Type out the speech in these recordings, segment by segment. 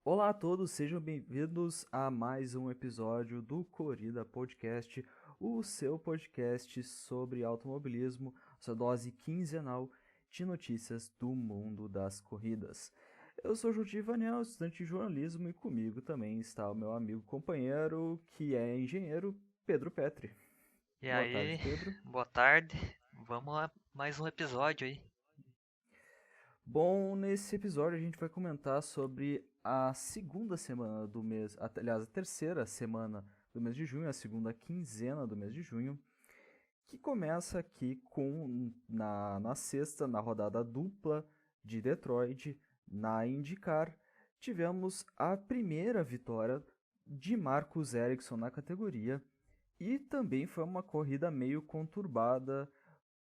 Olá a todos, sejam bem-vindos a mais um episódio do Corrida Podcast, o seu podcast sobre automobilismo, sua dose quinzenal de notícias do mundo das corridas. Eu sou Juti Vaniel, estudante de jornalismo, e comigo também está o meu amigo companheiro, que é engenheiro, Pedro Petri. E Boa tarde, aí, Pedro. boa tarde. Vamos lá, mais um episódio aí. Bom, nesse episódio a gente vai comentar sobre a segunda semana do mês, aliás, a terceira semana do mês de junho, a segunda quinzena do mês de junho, que começa aqui com na sexta, na rodada dupla de Detroit, na IndyCar, tivemos a primeira vitória de Marcus Ericsson na categoria e também foi uma corrida meio conturbada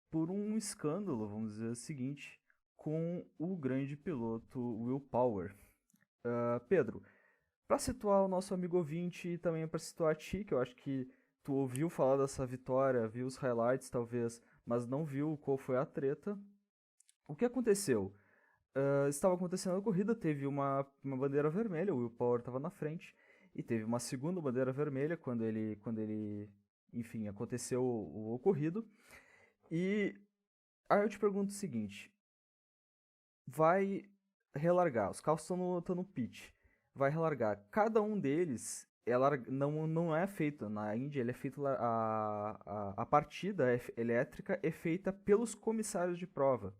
por um escândalo, vamos dizer o seguinte, com o grande piloto Will Power. Pedro, para situar o nosso amigo ouvinte e também para situar a ti, que eu acho que tu ouviu falar dessa vitória, viu os highlights talvez, mas não viu qual foi a treta. O que aconteceu? Estava acontecendo a corrida, teve uma bandeira vermelha, o Will Power estava na frente, e teve uma segunda bandeira vermelha quando ele enfim, aconteceu o ocorrido. E aí eu te pergunto o seguinte: vai relargar, os carros estão no pit, vai relargar. Cada um deles não é feito na Indy, ele é feito a partida elétrica é feita pelos comissários de prova.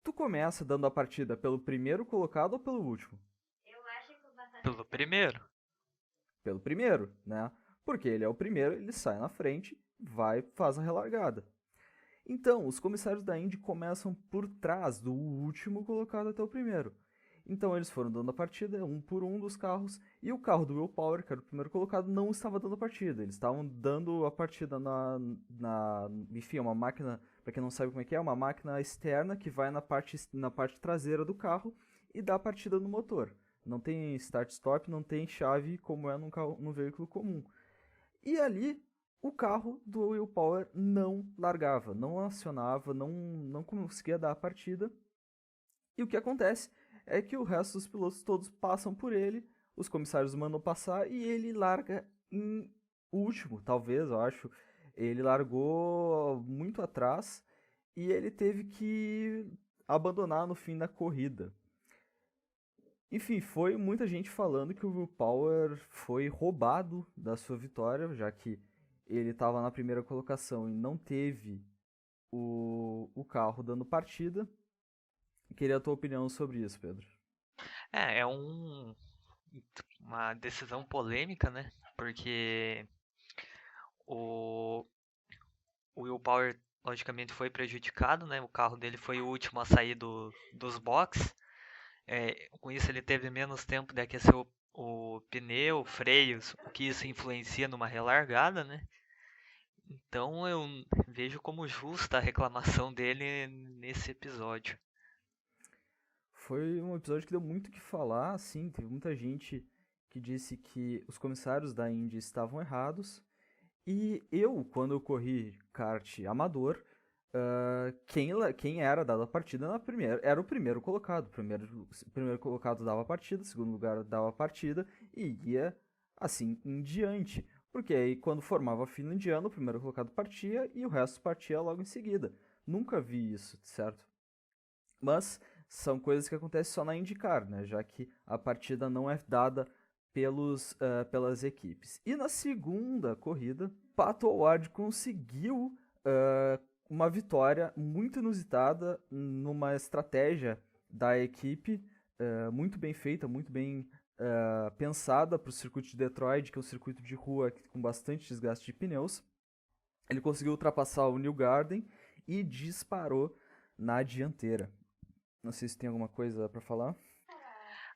Tu começa dando a partida pelo primeiro colocado ou pelo último? Pelo primeiro. Pelo primeiro, né? Porque ele é o primeiro, ele sai na frente, vai, faz a relargada. Então, os comissários da Indy começam por trás do último colocado até o primeiro. Então, eles foram dando a partida um por um dos carros, e o carro do Will Power, que era o primeiro colocado, não estava dando a partida. Eles estavam dando a partida enfim, uma máquina, para quem não sabe como é que é, uma máquina externa que vai na parte traseira do carro e dá a partida no motor. Não tem start-stop, não tem chave como é num veículo comum. E ali o carro do Will Power não largava, não acionava, não conseguia dar a partida. E o que acontece é que o resto dos pilotos todos passam por ele, os comissários mandam passar e ele larga em último, talvez, eu acho. Ele largou muito atrás e ele teve que abandonar no fim da corrida. Enfim, foi muita gente falando que o Will Power foi roubado da sua vitória, já que ele estava na primeira colocação e não teve o carro dando partida. Queria a tua opinião sobre isso, Pedro. É uma decisão polêmica, né? Porque o, o Will Power, logicamente, foi prejudicado, né? O carro dele foi o último a sair dos boxes. Com isso, ele teve menos tempo de aquecer o pneu, freios, o que isso influencia numa relargada, né? Então, eu vejo como justa a reclamação dele nesse episódio. Foi um episódio que deu muito o que falar, assim, teve muita gente que disse que os comissários da Indy estavam errados. E eu, quando eu corri kart amador, quem era dado a partida na primeira era o primeiro colocado. O primeiro colocado dava a partida, o segundo lugar dava a partida e ia assim em diante. Porque aí quando formava a fila indiana, o primeiro colocado partia e o resto partia logo em seguida. Nunca vi isso, certo? Mas são coisas que acontecem só na IndyCar, né? Já que a partida não é dada pelas equipes. E na segunda corrida, Pato O'Ward conseguiu uma vitória muito inusitada numa estratégia da equipe, muito bem feita, muito bem pensada para o circuito de Detroit, que é um circuito de rua com bastante desgaste de pneus. Ele conseguiu ultrapassar o New Garden e disparou na dianteira. Não sei se tem alguma coisa para falar.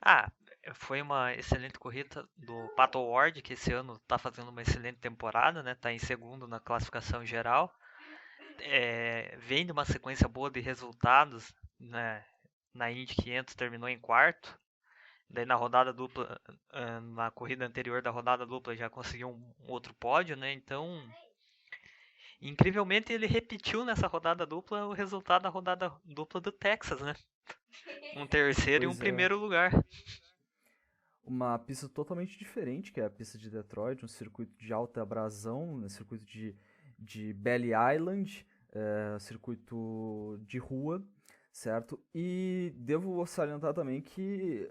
Ah, foi uma excelente corrida do Pato Ward, que esse ano está fazendo uma excelente temporada, né? Tá em segundo na classificação geral. Vem de uma sequência boa de resultados, né? Na Indy 500 terminou em quarto. Daí na rodada dupla, na corrida anterior da rodada dupla já conseguiu um outro pódio, né? Então Incrivelmente, ele repetiu nessa rodada dupla o resultado da rodada dupla do Texas, né? Um terceiro e um Pois é. primeiro lugar. Uma pista totalmente diferente, que é a pista de Detroit, um circuito de alta abrasão, um circuito de Belly Island, circuito de rua, certo? E devo salientar também que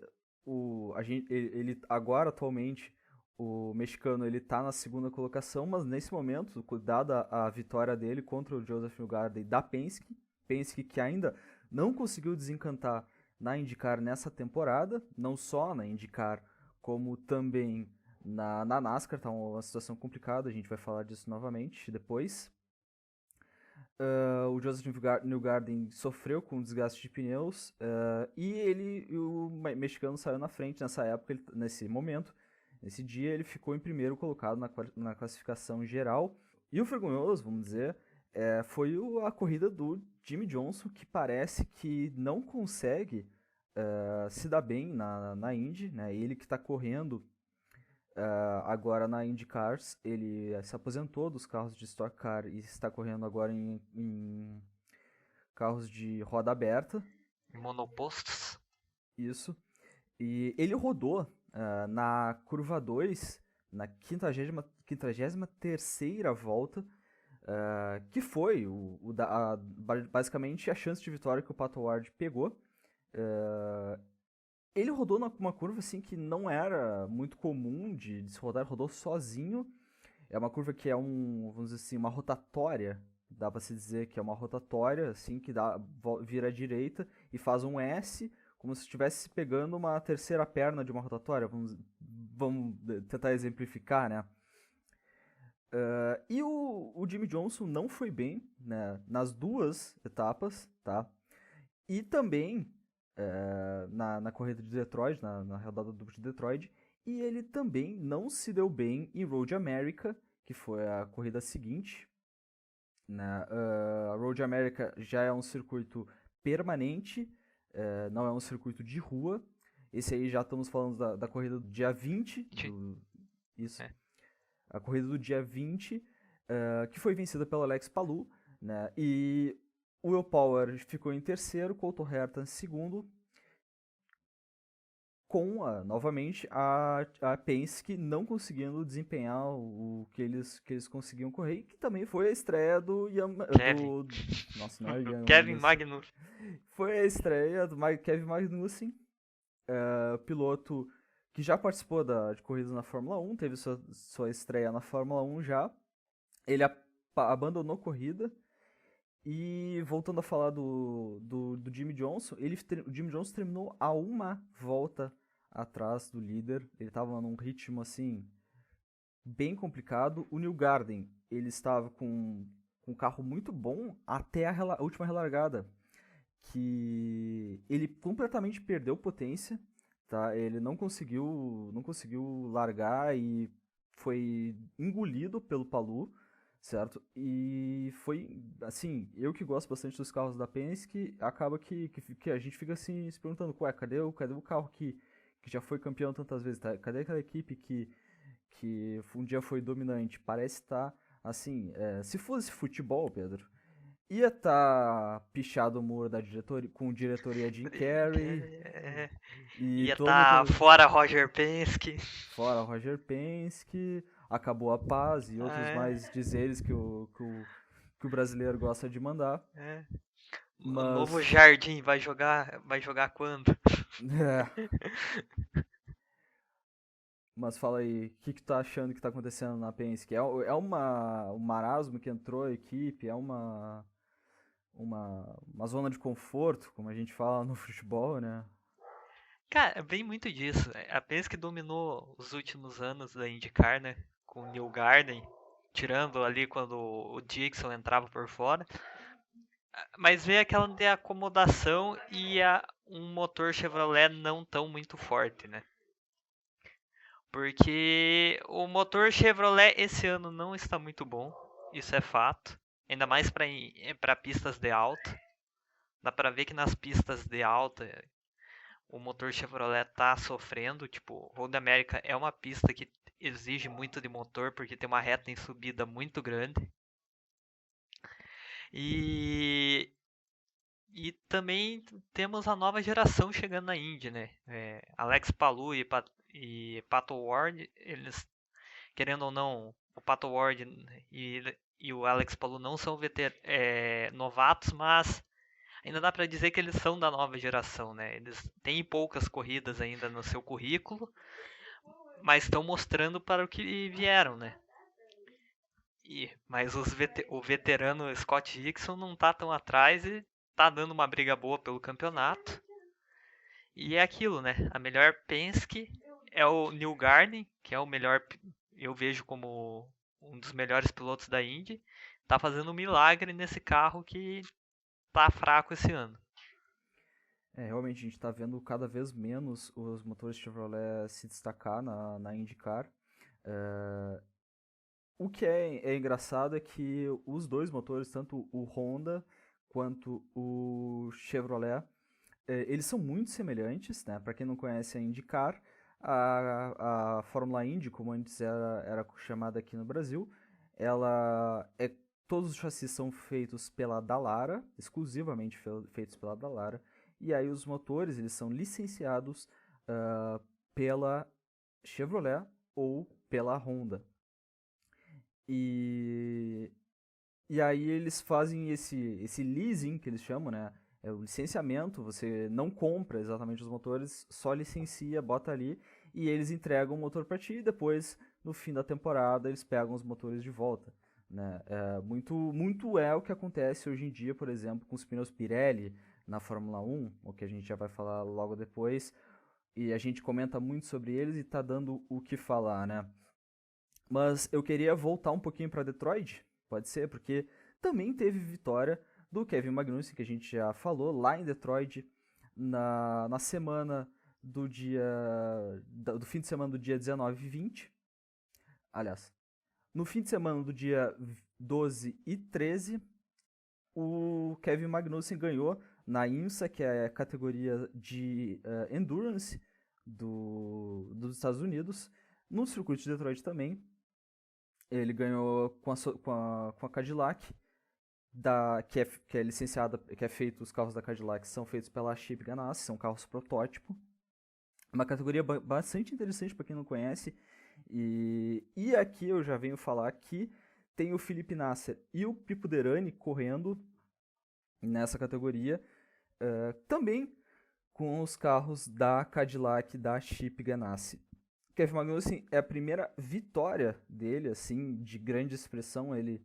ele agora, atualmente, o mexicano ele tá na segunda colocação, mas nesse momento, dada a vitória dele contra o Joseph Newgarden da Penske que ainda não conseguiu desencantar na IndyCar nessa temporada, não só na IndyCar, como também na NASCAR, tá uma situação complicada, a gente vai falar disso novamente depois. O Joseph Newgarden sofreu com desgaste de pneus e o mexicano saiu na frente nessa época, nesse momento. Nesse dia ele ficou em primeiro colocado na classificação geral. E o vergonhoso, vamos dizer, foi a corrida do Jimmie Johnson, que parece que não consegue se dar bem na Indy, né? Ele que está correndo agora na IndyCars, ele se aposentou dos carros de Stock Car e está correndo agora em carros de roda aberta. Monopostos. Isso. E ele rodou na curva 2, na 53ª volta, que foi basicamente a chance de vitória que o Pato Ward pegou. Ele rodou numa curva assim que não era muito comum de se rodar, ele rodou sozinho. É uma curva que é vamos dizer assim, uma rotatória, dá pra se dizer que é uma rotatória, assim, que vira à direita e faz um S, como se estivesse pegando uma terceira perna de uma rotatória. Vamos tentar exemplificar, né? E o Jimmie Johnson não foi bem, né, nas duas etapas, tá? E também na corrida de Detroit, na rodada dupla de Detroit, e ele também não se deu bem em Road America, que foi a corrida seguinte. Né? A Road America já é um circuito permanente, não é um circuito de rua. Esse aí já estamos falando da corrida do dia 20. Isso. É. A corrida do dia 20, que foi vencida pelo Alex Palou. Né? E o Will Power ficou em terceiro, Colton Herta em segundo, com novamente a Penske não conseguindo desempenhar o que eles conseguiam correr, e que também foi a estreia do Kevin. Nossa, não é Ian Kevin Magnussen. Magnussen. Foi a estreia do Kevin Magnussen, piloto que já participou de corridas na Fórmula 1, teve sua estreia na Fórmula 1 já. Ele abandonou a corrida. E voltando a falar do Jimmie Johnson, o Jimmie Johnson terminou a uma volta atrás do líder. Ele estava num ritmo assim bem complicado. O Newgarden, ele estava com um carro muito bom até a última relargada, que ele completamente perdeu potência, tá? Ele não conseguiu largar e foi engolido pelo Palou, certo? E foi, assim, eu que gosto bastante dos carros da Penske, acaba que a gente fica assim se perguntando, ué, cadê o carro que já foi campeão tantas vezes, tá? Cadê aquela equipe que um dia foi dominante? Parece estar, assim, se fosse futebol, Pedro, ia estar pichado o muro com diretoria Jim Carrey e Ia todo estar fora Roger Penske. fora Roger Penske, acabou a paz e outros É, mais dizeres que o brasileiro gosta de mandar. é. O novo Mas Jardim vai jogar quando? mas fala aí, o que tu tá achando que tá acontecendo na Penske? É um marasmo que entrou a equipe, é uma zona de conforto, como a gente fala no futebol, né? Cara, vem muito disso. A Penske dominou os últimos anos da IndyCar, né? Com o Newgarden, tirando ali quando o Dixon entrava por fora. Mas veio aquela de acomodação e um motor Chevrolet não tão muito forte, né? Porque o motor Chevrolet esse ano não está muito bom, isso é fato. Ainda mais para pistas de alta. Dá para ver que nas pistas de alta o motor Chevrolet tá sofrendo. Tipo, Road America é uma pista que exige muito de motor porque tem uma reta em subida muito grande. E, e também temos a nova geração chegando na Indy, né? Alex Palou e Pato Ward, eles, querendo ou não, o Pato Ward e o Alex Palou não são novatos, mas ainda dá para dizer que eles são da nova geração, né? Eles têm poucas corridas ainda no seu currículo, mas estão mostrando para o que vieram, né? Mas o veterano Scott Dixon não tá tão atrás e tá dando uma briga boa pelo campeonato. E é aquilo, né? A melhor Penske é o Neil Garden, que é o melhor, eu vejo como um dos melhores pilotos da Indy. Tá fazendo um milagre nesse carro que tá fraco esse ano. Realmente a gente está vendo cada vez menos os motores Chevrolet se destacar na IndyCar. O que é engraçado é que os dois motores, tanto o Honda quanto o Chevrolet, eles são muito semelhantes, né? Para quem não conhece a IndyCar, a Fórmula Indy, como antes era chamada aqui no Brasil, todos os chassis são feitos pela Dallara, exclusivamente feitos pela Dallara, e aí os motores eles são licenciados pela Chevrolet ou pela Honda. E aí eles fazem esse leasing, que eles chamam, né? É o licenciamento, você não compra exatamente os motores, só licencia, bota ali, e eles entregam o motor para ti, e depois, no fim da temporada, eles pegam os motores de volta. Né? Muito é o que acontece hoje em dia, por exemplo, com os pneus Pirelli na Fórmula 1, o que a gente já vai falar logo depois, e a gente comenta muito sobre eles e tá dando o que falar, né? Mas eu queria voltar um pouquinho para Detroit, pode ser, porque também teve vitória do Kevin Magnussen, que a gente já falou, lá em Detroit, na semana do do fim de semana do dia 19 e 20. Aliás, no fim de semana do dia 12 e 13, o Kevin Magnussen ganhou na IMSA, que é a categoria de Endurance dos Estados Unidos, no circuito de Detroit também. Ele ganhou com a Cadillac, que é licenciada, que é feito, os carros da Cadillac são feitos pela Chip Ganassi, são carros protótipo. Uma categoria bastante interessante para quem não conhece. E aqui eu já venho falar que tem o Felipe Nasser e o Pipo Derani correndo nessa categoria, também com os carros da Cadillac da Chip Ganassi. Kevin Magnussen é a primeira vitória dele, assim, de grande expressão. Ele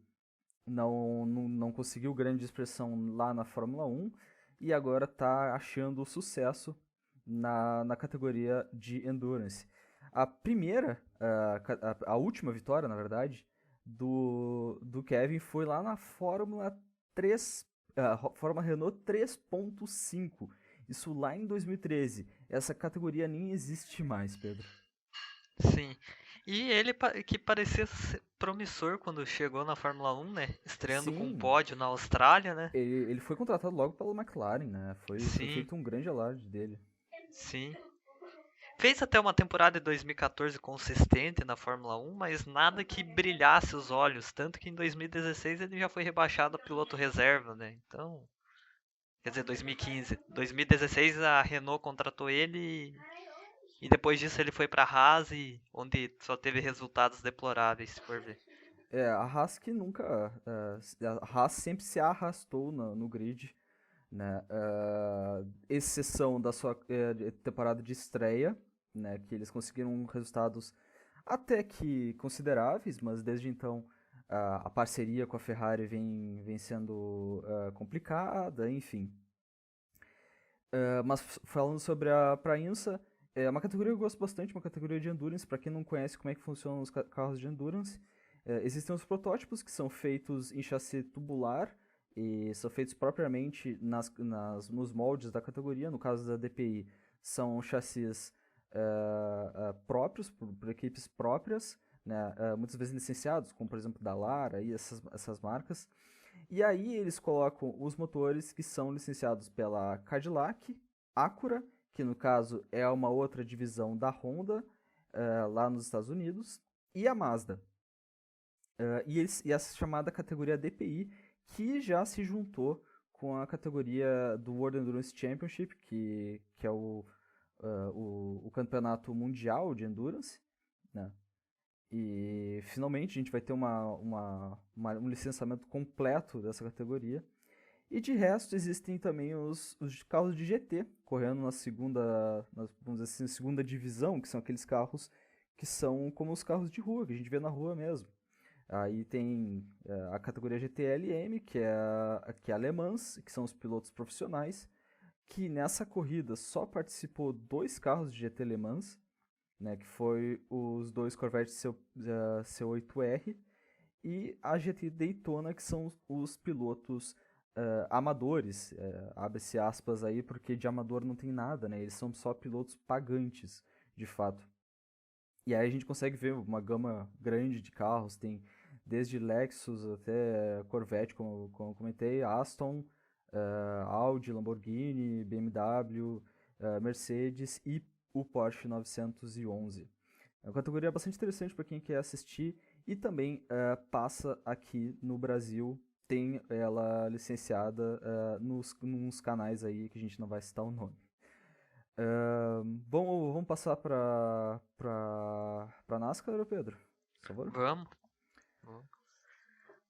não conseguiu grande expressão lá na Fórmula 1 e agora está achando sucesso na categoria de Endurance. A primeira, a última vitória, na verdade, do Kevin foi lá na Fórmula 3, Fórmula Renault 3.5. Isso lá em 2013. Essa categoria nem existe mais, Pedro. Sim. E ele que parecia promissor quando chegou na Fórmula 1, né? Estreando com um Sim, pódio na Austrália, né? ele foi contratado logo pela McLaren, né? Foi Sim, feito um grande alarde dele. sim. Fez até uma temporada de 2014 consistente na Fórmula 1, mas nada que brilhasse os olhos. Tanto que em 2016 ele já foi rebaixado a piloto reserva, né? Então, quer dizer, 2015. 2016 a Renault contratou ele e depois disso ele foi para a Haas, onde só teve resultados deploráveis, se for ver. A Haas que nunca. A Haas sempre se arrastou no grid, né? Exceção da sua temporada de estreia, né? Que eles conseguiram resultados até que consideráveis, mas desde então a parceria com a Ferrari vem sendo complicada, enfim. Mas falando sobre a Prainsa, é uma categoria que eu gosto bastante, uma categoria de endurance. Para quem não conhece como é que funcionam os carros de endurance, existem os protótipos que são feitos em chassi tubular e são feitos propriamente nos moldes da categoria. No caso da DPI, são chassis próprios, por equipes próprias, né, muitas vezes licenciados, como por exemplo da Lara e essas marcas. E aí eles colocam os motores que são licenciados pela Cadillac, Acura, que no caso é uma outra divisão da Honda, lá nos Estados Unidos, e a Mazda. E essa chamada categoria DPI, que já se juntou com a categoria do World Endurance Championship, que é o campeonato mundial de endurance, né? E finalmente a gente vai ter um licenciamento completo dessa categoria. E de resto existem também os carros de GT correndo vamos dizer assim, segunda divisão, que são aqueles carros que são como os carros de rua, que a gente vê na rua mesmo. Aí tem a categoria GT-LM, que é alemãs, que são os pilotos profissionais, que nessa corrida só participou 2 carros de GT Le Mans, né, que foi os 2 Corvette C8R e a GT Daytona, que são os pilotos amadores, abre-se aspas aí, porque de amador não tem nada, né, eles são só pilotos pagantes, de fato. E aí a gente consegue ver uma gama grande de carros, tem desde Lexus até Corvette, como eu comentei, Aston, Audi, Lamborghini, BMW, Mercedes e o Porsche 911. É uma categoria bastante interessante para quem quer assistir e também passa aqui no Brasil, tem ela licenciada nos canais aí que a gente não vai citar o nome. Bom, vamos passar para NASCAR, Pedro? Por favor. Vamos.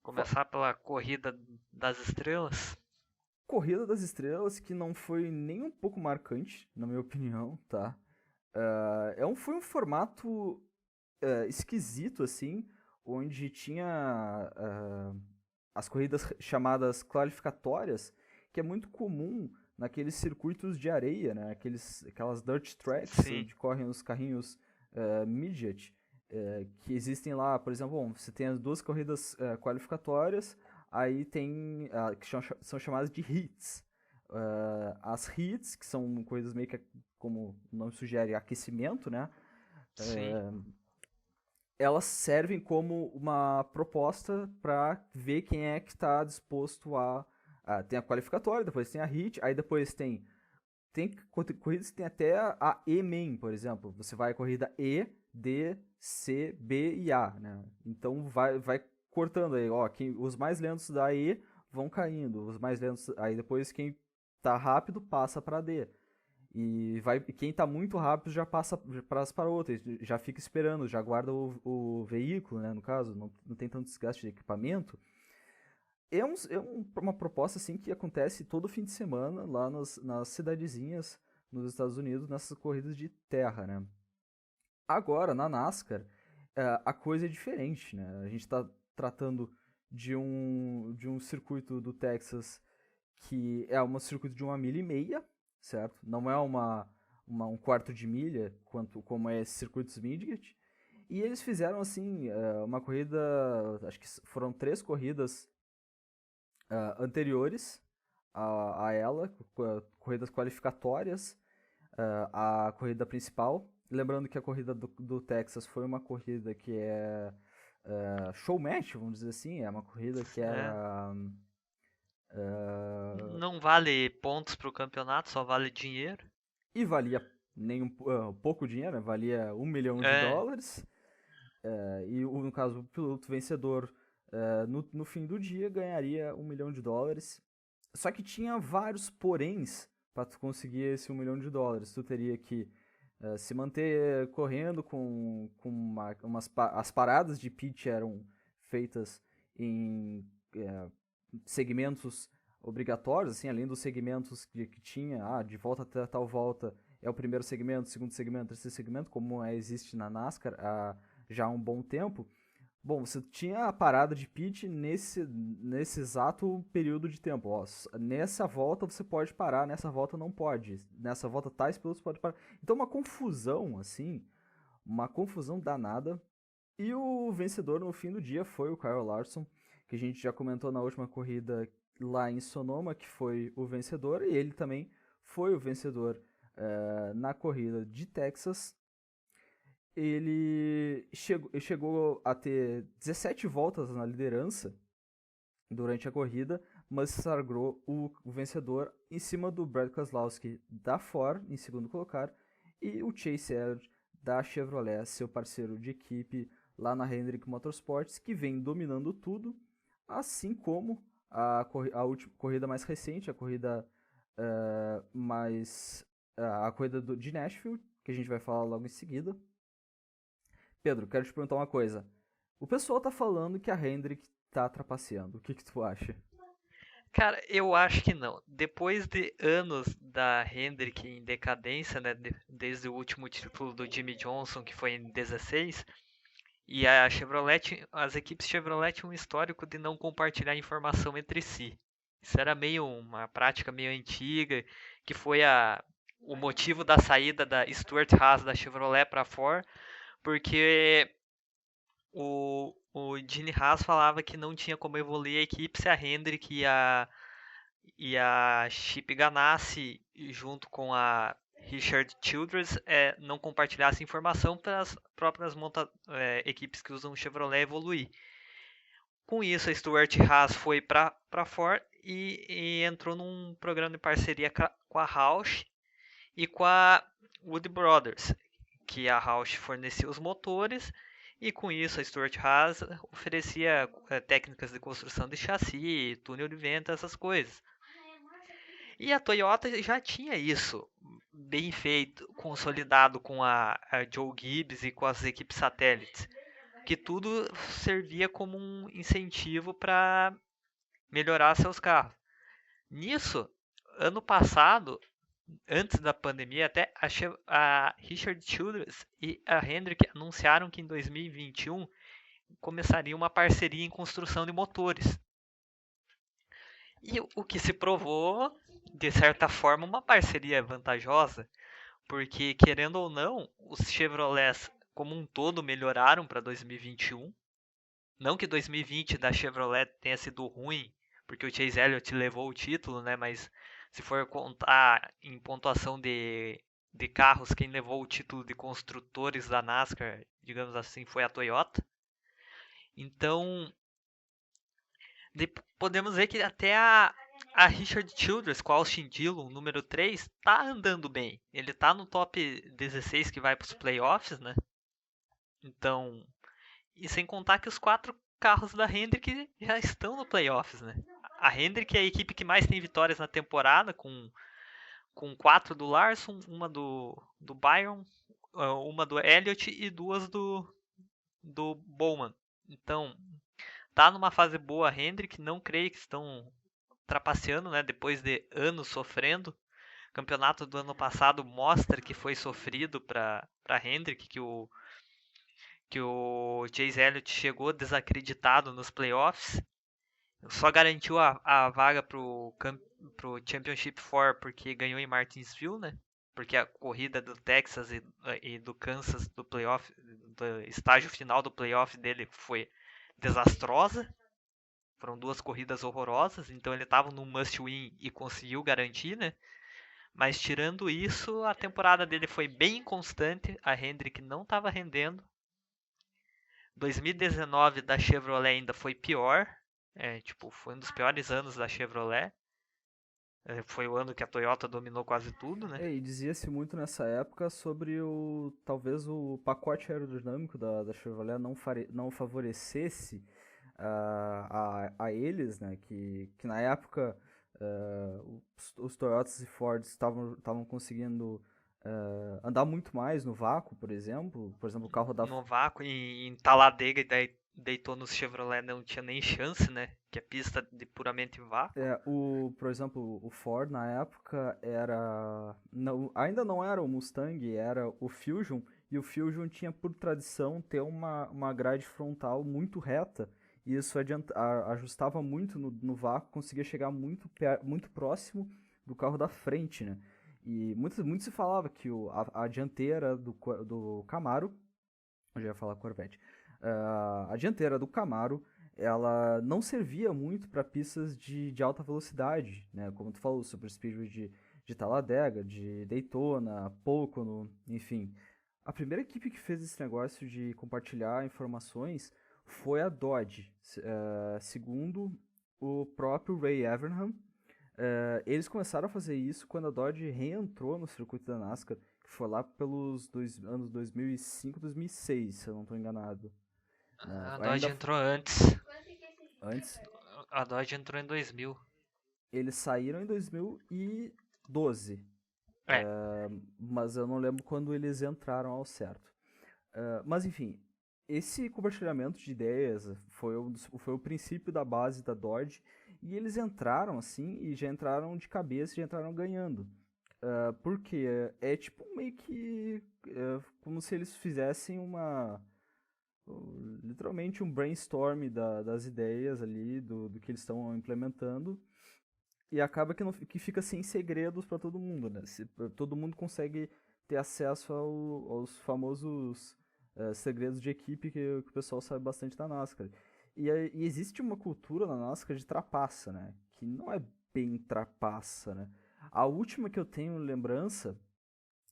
Começar pela Corrida das Estrelas. Corrida das Estrelas, que não foi nem um pouco marcante, na minha opinião, tá? Foi um formato esquisito, assim, onde tinha as corridas chamadas classificatórias, que é muito comum naqueles circuitos de areia, né? Aquelas dirt tracks, Sim. onde correm os carrinhos midget, que existem lá, por exemplo, bom, você tem as 2 corridas qualificatórias, aí tem que são chamadas de heats. As heats, que são coisas meio que, como o nome sugere, aquecimento, né? Elas servem como uma proposta para ver quem é que está disposto tem a qualificatória, depois tem a heat, aí depois tem corridas que tem até a E-Main, por exemplo. Você vai a corrida E, D, C, B e A, né? Então vai cortando aí, ó, os mais lentos da E vão caindo, os mais lentos, aí depois quem tá rápido passa para D. E quem tá muito rápido já passa para outra, já fica esperando, já guarda o veículo, né, no caso, não tem tanto desgaste de equipamento. É uma proposta assim que acontece todo fim de semana lá nas cidadezinhas nos Estados Unidos, nessas corridas de terra, né? Agora, na NASCAR, a coisa é diferente, né? A gente está tratando de um circuito do Texas que é um circuito de 1,5 milha, certo? Não é um quarto de milha, como é esse circuito Midget. E eles fizeram, assim, uma corrida, acho que foram 3 corridas anteriores a ela, corridas qualificatórias, a corrida principal. Lembrando que a corrida do Texas foi uma corrida que é show match, vamos dizer assim, é uma corrida que era... Não vale pontos pro campeonato, só vale dinheiro. E valia pouco dinheiro, né? Valia $1 milhão. E no caso, o piloto vencedor no fim do dia ganharia $1 milhão. Só que tinha vários poréns para tu conseguir esse $1 milhão. Tu teria que se manter correndo as paradas de pit eram feitas em segmentos obrigatórios, assim, além dos segmentos que tinha, de volta até tal volta é o primeiro segmento, segundo segmento, terceiro segmento, como existe na NASCAR já há um bom tempo. Bom, você tinha a parada de pit nesse exato período de tempo. Ó, nessa volta você pode parar, nessa volta não pode. Nessa volta tais pilotos podem parar. Então uma confusão, assim, uma confusão danada. E o vencedor no fim do dia foi o Kyle Larson, que a gente já comentou na última corrida lá em Sonoma, que foi o vencedor. E ele também foi o vencedor na corrida de Texas. Ele chegou a ter 17 voltas na liderança durante a corrida, mas sagrou o vencedor em cima do Brad Keselowski da Ford, em segundo colocar, e o Chase Elliott da Chevrolet, seu parceiro de equipe lá na Hendrick Motorsports, que vem dominando tudo, assim como a última corrida mais recente, a corrida a corrida de Nashville, que a gente vai falar logo em seguida. Pedro, quero te perguntar uma coisa. O pessoal tá falando que a Hendrick tá trapaceando. O que tu acha? Cara, eu acho que não. Depois de anos da Hendrick em decadência, né, desde o último título do Jimmy Johnson, que foi em 16, e a Chevrolet, as equipes Chevrolet tinham um histórico de não compartilhar informação entre si. Isso era meio uma prática meio antiga, que foi o motivo da saída da Stuart Haas da Chevrolet para a Ford, porque o Gene Haas falava que não tinha como evoluir a equipe se a Hendrick e a Chip Ganassi, junto com a Richard Childress, não compartilhassem informação para as próprias equipes que usam Chevrolet evoluir. Com isso, a Stuart Haas foi para a Ford e entrou num programa de parceria com a Roush e com a Wood Brothers, que a Roush fornecia os motores e com isso a Stuart Haas oferecia técnicas de construção de chassi, túnel de vento, essas coisas. E a Toyota já tinha isso bem feito, consolidado com a Joe Gibbs e com as equipes satélites, que tudo servia como um incentivo para melhorar seus carros. Nisso, ano passado, antes da pandemia, até a Richard Childress e a Hendrick anunciaram que em 2021 começaria uma parceria em construção de motores. E o que se provou, de certa forma, uma parceria vantajosa, porque, querendo ou não, os Chevrolets como um todo melhoraram para 2021. Não que 2020 da Chevrolet tenha sido ruim, porque o Chase Elliott levou o título, né? Mas se for contar em pontuação de carros, quem levou o título de construtores da NASCAR, digamos assim, foi a Toyota. Então, podemos ver que até a Richard Childress com a Austin Dillon, número 3, tá andando bem. Ele tá no top 16 que vai para os playoffs, né? Então, e sem contar que os 4 carros da Hendrick já estão no playoffs, né? A Hendrick é a equipe que mais tem vitórias na temporada, com 4 do Larson, uma do Byron, uma do Elliott e 2 do Bowman. Então, tá numa fase boa a Hendrick, não creio que estão trapaceando, né? Depois de anos sofrendo. O campeonato do ano passado mostra que foi sofrido para Hendrick, que o Chase Elliott chegou desacreditado nos playoffs. Só garantiu a vaga pro Championship 4 porque ganhou em Martinsville, né? Porque a corrida do Texas e do Kansas do playoff, do estágio final do playoff dele foi desastrosa. Foram 2 corridas horrorosas, então ele estava no must win e conseguiu garantir, né? Mas tirando isso, a temporada dele foi bem inconstante, a Hendrick não estava rendendo. 2019 da Chevrolet ainda foi pior, foi um dos piores anos da Chevrolet. Foi o ano que a Toyota dominou quase tudo, né? E dizia-se muito nessa época sobre talvez o pacote aerodinâmico da Chevrolet não favorecesse a eles, né? Que na época os Toyotas e Fords estavam conseguindo andar muito mais no vácuo, por exemplo. Por exemplo, o carro da... No vácuo, em Talladega e Daytona, os Chevrolet não tinha nem chance, né? Que é pista de puramente vácuo. Por exemplo, o Ford na época ainda não era o Mustang, era o Fusion, e o Fusion tinha por tradição ter uma grade frontal muito reta, e isso ajustava muito no vácuo, conseguia chegar muito próximo do carro da frente, né? E muito se falava que a dianteira do Camaro, eu já ia falar Corvette, a dianteira do Camaro, ela não servia muito para pistas de alta velocidade, né? Como tu falou, Super Speedway de Talladega, de Daytona, Pocono, enfim. A primeira equipe que fez esse negócio de compartilhar informações foi a Dodge, segundo o próprio Ray Evernham. Eles começaram a fazer isso quando a Dodge reentrou no circuito da NASCAR, que foi lá pelos anos 2005, 2006, se eu não estou enganado. A Dodge entrou antes. Antes? A Dodge entrou em 2000. Eles saíram em 2012. É. Mas eu não lembro quando eles entraram ao certo. Mas enfim, esse compartilhamento de ideias foi o princípio da base da Dodge. E eles entraram assim, e já entraram de cabeça, já entraram ganhando. Porque é tipo meio que como se eles fizessem literalmente um brainstorm das ideias ali, do que eles estão implementando. E acaba que fica sem segredos para todo mundo, né? Todo mundo consegue ter acesso aos famosos segredos de equipe que o pessoal sabe bastante da NASCAR. E existe uma cultura na NASCAR de trapaça, né? Que não é bem trapaça, né? A última que eu tenho lembrança,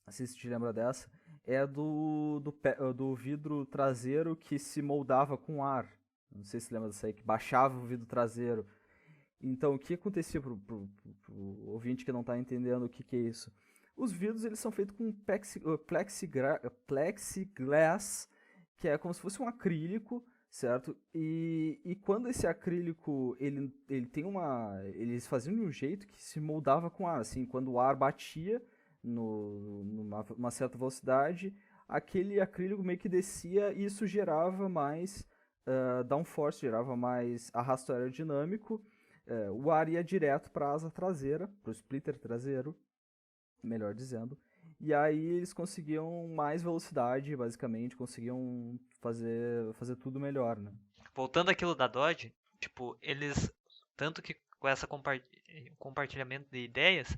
não sei se te lembra dessa, é a do vidro traseiro que se moldava com ar. Não sei se lembra disso aí, que baixava o vidro traseiro. Então, o que acontecia pro ouvinte que não está entendendo o que é isso? Os vidros eles são feitos com plexiglass, que é como se fosse um acrílico, certo? E quando esse acrílico ele tem eles faziam de um jeito que se moldava com ar, assim, quando o ar batia numa certa velocidade, aquele acrílico meio que descia e isso gerava mais downforce, gerava mais arrasto aerodinâmico. O ar ia direto para a asa traseira, para o splitter traseiro, melhor dizendo. E aí eles conseguiam mais velocidade, basicamente, conseguiam fazer tudo melhor, né? Voltando àquilo da Dodge, tipo, eles. Tanto que com essa compartilhamento de ideias,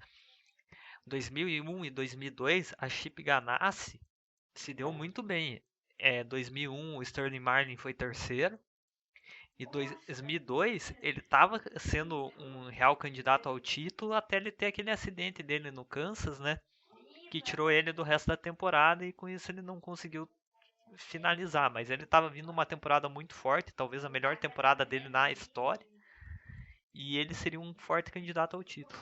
2001 e 2002, a Chip Ganassi se deu muito bem. 2001, o Sterling Marlin foi terceiro. E 2002, ele estava sendo um real candidato ao título até ele ter aquele acidente dele no Kansas, né? Que tirou ele do resto da temporada e com isso ele não conseguiu finalizar. Mas ele estava vindo uma temporada muito forte, talvez a melhor temporada dele na história. E ele seria um forte candidato ao título.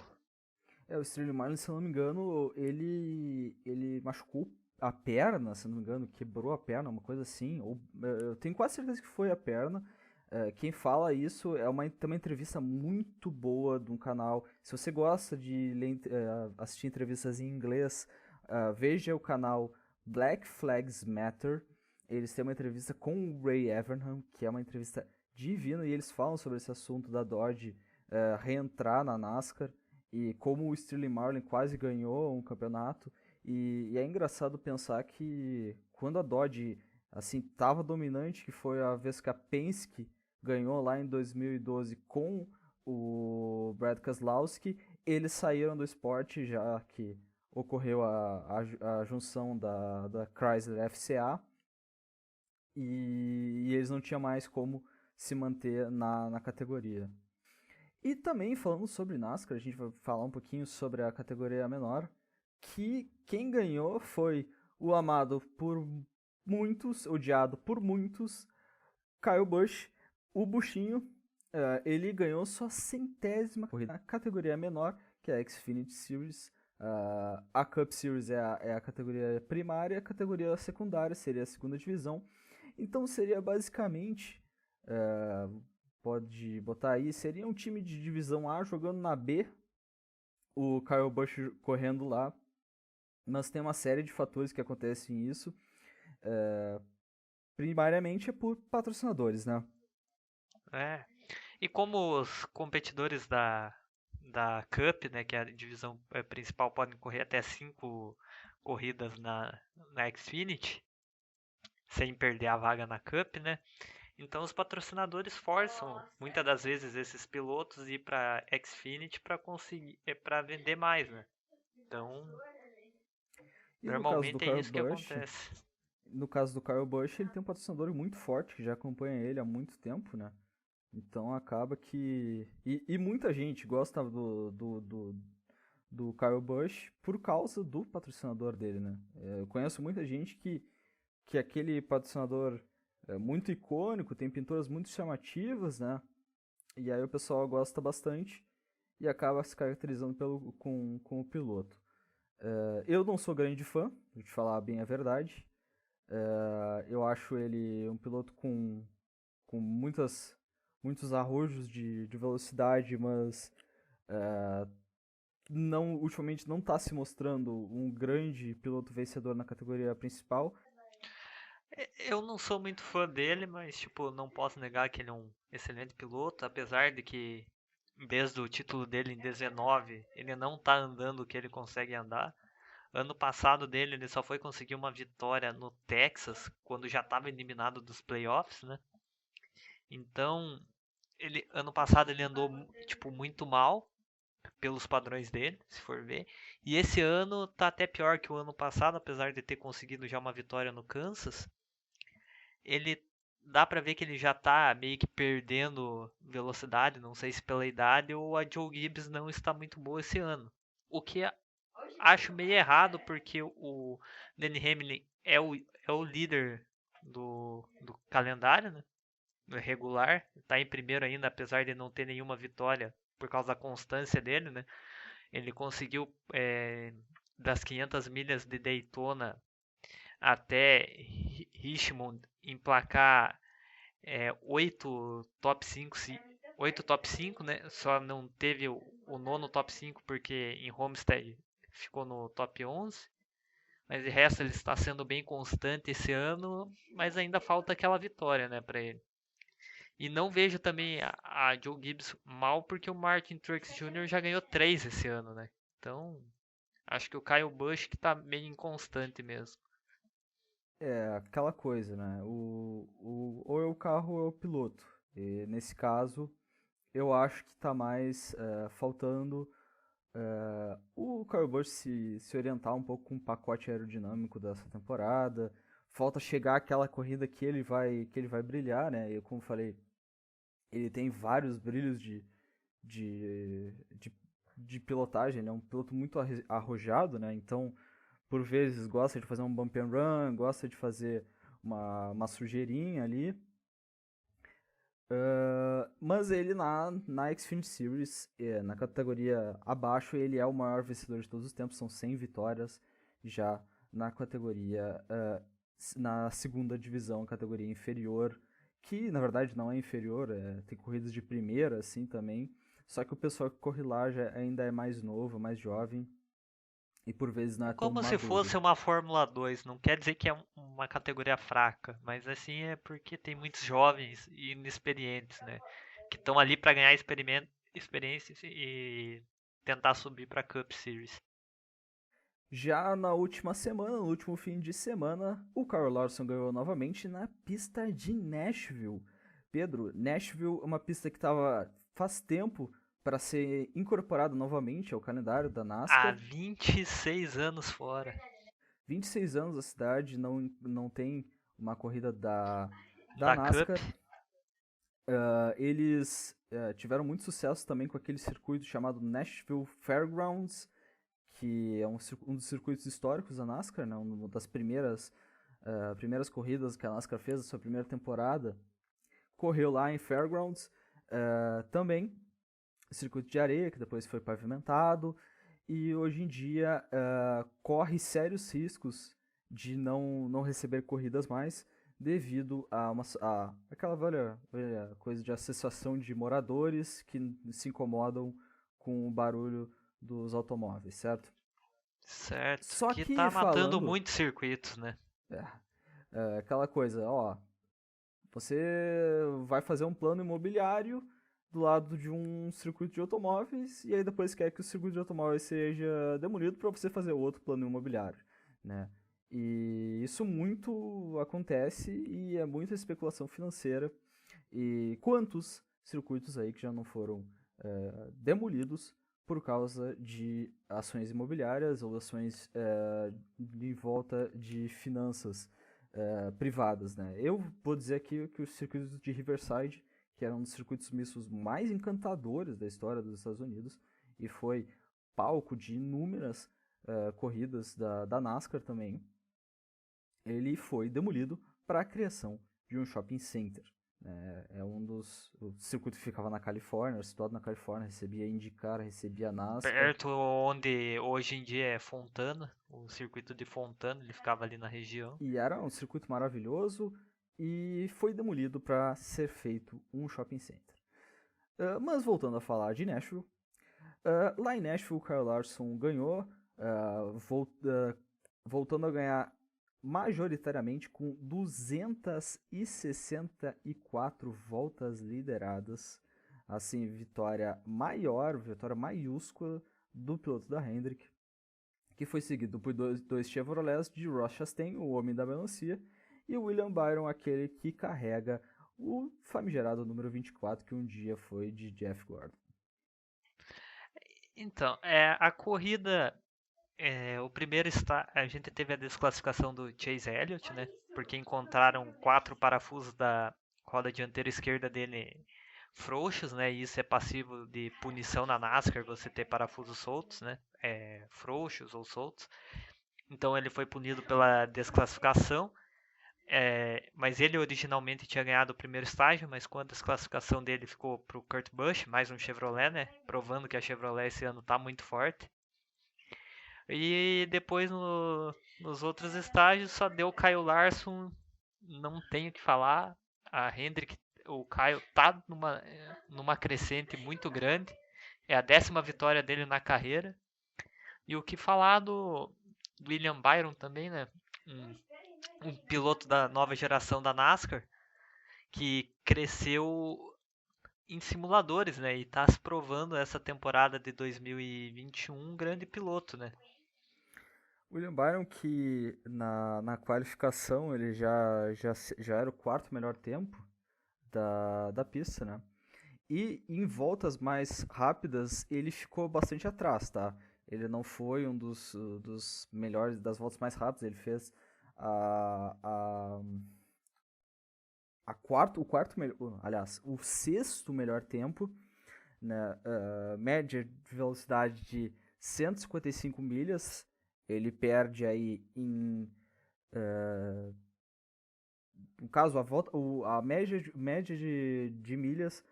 O Sterling Marlin, se eu não me engano, ele machucou a perna, se eu não me engano, quebrou a perna, uma coisa assim. Eu tenho quase certeza que foi a perna. Quem fala isso tem uma entrevista muito boa de um canal. Se você gosta de assistir entrevistas em inglês, veja o canal Black Flags Matter. Eles têm uma entrevista com o Ray Evernham, que é uma entrevista divina, e eles falam sobre esse assunto da Dodge reentrar na NASCAR e como o Sterling Marlin quase ganhou um campeonato. E é engraçado pensar que quando a Dodge assim estava dominante, que foi a vez que a Penske ganhou lá em 2012 com o Brad Keselowski, eles saíram do esporte já que ocorreu a junção da Chrysler FCA e eles não tinham mais como se manter na categoria. E também falando sobre NASCAR, a gente vai falar um pouquinho sobre a categoria menor, que quem ganhou foi o amado por muitos, odiado por muitos, Kyle Busch. O Buchinho, ele ganhou sua 100ª corrida na categoria menor, que é a Xfinity Series. A Cup Series é a categoria primária, a categoria secundária seria a segunda divisão. Então seria basicamente, pode botar aí, seria um time de divisão A jogando na B, o Kyle Busch correndo lá, mas tem uma série de fatores que acontecem isso. Primariamente é por patrocinadores, né? E como os competidores da Cup, né, que é a divisão principal, podem correr até 5 corridas na Xfinity, sem perder a vaga na Cup, né? Então os patrocinadores forçam muitas das vezes esses pilotos ir para Xfinity para conseguir para vender mais, né? Então, E no caso do normalmente é Kyle isso que Busch, acontece. no caso do Kyle Busch, ele tem um patrocinador muito forte que já acompanha ele há muito tempo, né? Então acaba que. E muita gente gosta do Kyle Busch por causa do patrocinador dele, né? Eu conheço muita gente que aquele patrocinador é muito icônico, tem pinturas muito chamativas, né? E aí o pessoal gosta bastante e acaba se caracterizando com o piloto. Eu não sou grande fã, vou te falar bem a verdade. Eu acho ele um piloto com muitas muitos arrojos de velocidade, mas ultimamente não está se mostrando um grande piloto vencedor na categoria principal. Eu não sou muito fã dele, mas tipo, não posso negar que ele é um excelente piloto, apesar de que desde o título dele em 19, ele não tá andando o que ele consegue andar. Ano passado dele, ele só foi conseguir uma vitória no Texas, quando já estava eliminado dos playoffs, né? Então, ano passado ele andou tipo muito mal pelos padrões dele, se for ver. E esse ano tá até pior que o ano passado, apesar de ter conseguido já uma vitória no Kansas. Ele dá pra ver que ele já tá meio que perdendo velocidade, não sei se pela idade ou a Joe Gibbs não está muito boa esse ano. O que acho meio errado, porque o Denny Hamlin é o líder do calendário, né? Regular, está em primeiro ainda, apesar de não ter nenhuma vitória por causa da constância dele, né? Ele conseguiu das 500 milhas de Daytona até Richmond emplacar 8 top 5, né? Só não teve o nono top 5 porque em Homestead ficou no top 11. Mas de resto ele está sendo bem constante esse ano, mas ainda falta aquela vitória, né, para ele. E não vejo também a Joe Gibbs mal porque o Martin Truex Jr. já ganhou 3 esse ano, né? Então, acho que o Kyle Busch que tá meio inconstante mesmo. É aquela coisa, né? Ou é o carro ou é o piloto. E nesse caso, eu acho que tá mais faltando o Kyle Busch se orientar um pouco com o pacote aerodinâmico dessa temporada. Falta chegar aquela corrida que ele vai brilhar, né? E como falei, ele tem vários brilhos de, de, de pilotagem, ele é um piloto muito arrojado, né? Então, por vezes, gosta de fazer um bump and run, gosta de fazer uma sujeirinha ali. Mas ele na Xfinity Series, na categoria abaixo, ele é o maior vencedor de todos os tempos, são 100 vitórias. Já na categoria, na segunda divisão, categoria inferior, que na verdade não é inferior, tem corridas de primeira assim também. Só que o pessoal que corre lá já ainda é mais novo, mais jovem, e por vezes não É é tão como se maduro. fosse uma Fórmula 2, não quer dizer que é uma categoria fraca, mas assim é porque tem muitos jovens e inexperientes, né? Que estão ali para ganhar experiência e tentar subir para Cup Series. Já na última semana, no último fim de semana, o Kyle Larson ganhou novamente na pista de Nashville. Pedro, Nashville é uma pista que estava faz tempo para ser incorporada novamente ao calendário da Há NASCAR. 26 anos fora. 26 anos a cidade não tem uma corrida da Da Cup. NASCAR. Eles tiveram muito sucesso também com aquele circuito chamado Nashville Fairgrounds, que é um dos circuitos históricos da NASCAR, né? Uma das primeiras corridas que a NASCAR fez, a sua primeira temporada, correu lá em Fairgrounds. Também circuito de areia, que depois foi pavimentado, e hoje em dia corre sérios riscos de não receber corridas mais, devido a aquela velha coisa de associação de moradores que se incomodam com o barulho dos automóveis, certo? Certo. Só Que que tá matando falando, muitos circuitos, né? é, aquela coisa, ó, você vai fazer um plano imobiliário do lado de um circuito de automóveis e aí depois quer que o circuito de automóveis seja demolido para você fazer outro plano imobiliário, né? E isso muito acontece e é muita especulação financeira. E quantos circuitos aí que já não foram demolidos por causa de ações imobiliárias ou ações em volta de finanças privadas, né? Eu vou dizer aqui que os circuitos de Riverside, que era um dos circuitos mistos mais encantadores da história dos Estados Unidos e foi palco de inúmeras corridas da NASCAR também, ele foi demolido para a criação de um shopping center. É um dos. O circuito que ficava na Califórnia, situado na Califórnia, recebia IndyCar, recebia NASCAR. Perto onde hoje em dia é Fontana, o circuito de Fontana, ele ficava ali na região. E era um circuito maravilhoso. e foi demolido para ser feito um shopping center. Mas voltando a falar de Nashville, lá em Nashville, Kyle Larson ganhou, voltando a ganhar majoritariamente com 264 voltas lideradas. Assim, vitória maiúscula do piloto da Hendrick, que foi seguido por dois Chevrolets de Ross Chastain, o homem da melancia, e o William Byron, aquele que carrega o famigerado número 24, que um dia foi de Jeff Gordon. Então, a corrida, o primeiro a gente teve a desclassificação do Chase Elliott, né? Porque encontraram 4 parafusos da roda dianteira esquerda dele frouxos, né? E isso é passivo de punição na NASCAR, você ter parafusos soltos, né? Frouxos ou soltos. Então ele foi punido pela desclassificação. Mas ele originalmente tinha ganhado o primeiro estágio, mas com a desclassificação dele ficou para o Kurt Busch, mais um Chevrolet, né? Provando que a Chevrolet esse ano está muito forte. E depois nos outros estágios só deu o Kyle Larson, não tenho o que falar. A Hendrick, o Kyle tá numa crescente muito grande. É a 10ª vitória dele na carreira. E o que falar do William Byron também, né? Um piloto da nova geração da NASCAR que cresceu em simuladores, né? E está se provando essa temporada de 2021 um grande piloto, né? William Byron, que na qualificação ele já era o 4º melhor tempo da pista, né? E em voltas mais rápidas ele ficou bastante atrás, tá? Ele não foi um dos melhores das voltas mais rápidas, ele fez o 6º melhor tempo, né? Média de velocidade de 155 milhas. Ele perde aí no caso, a média de milhas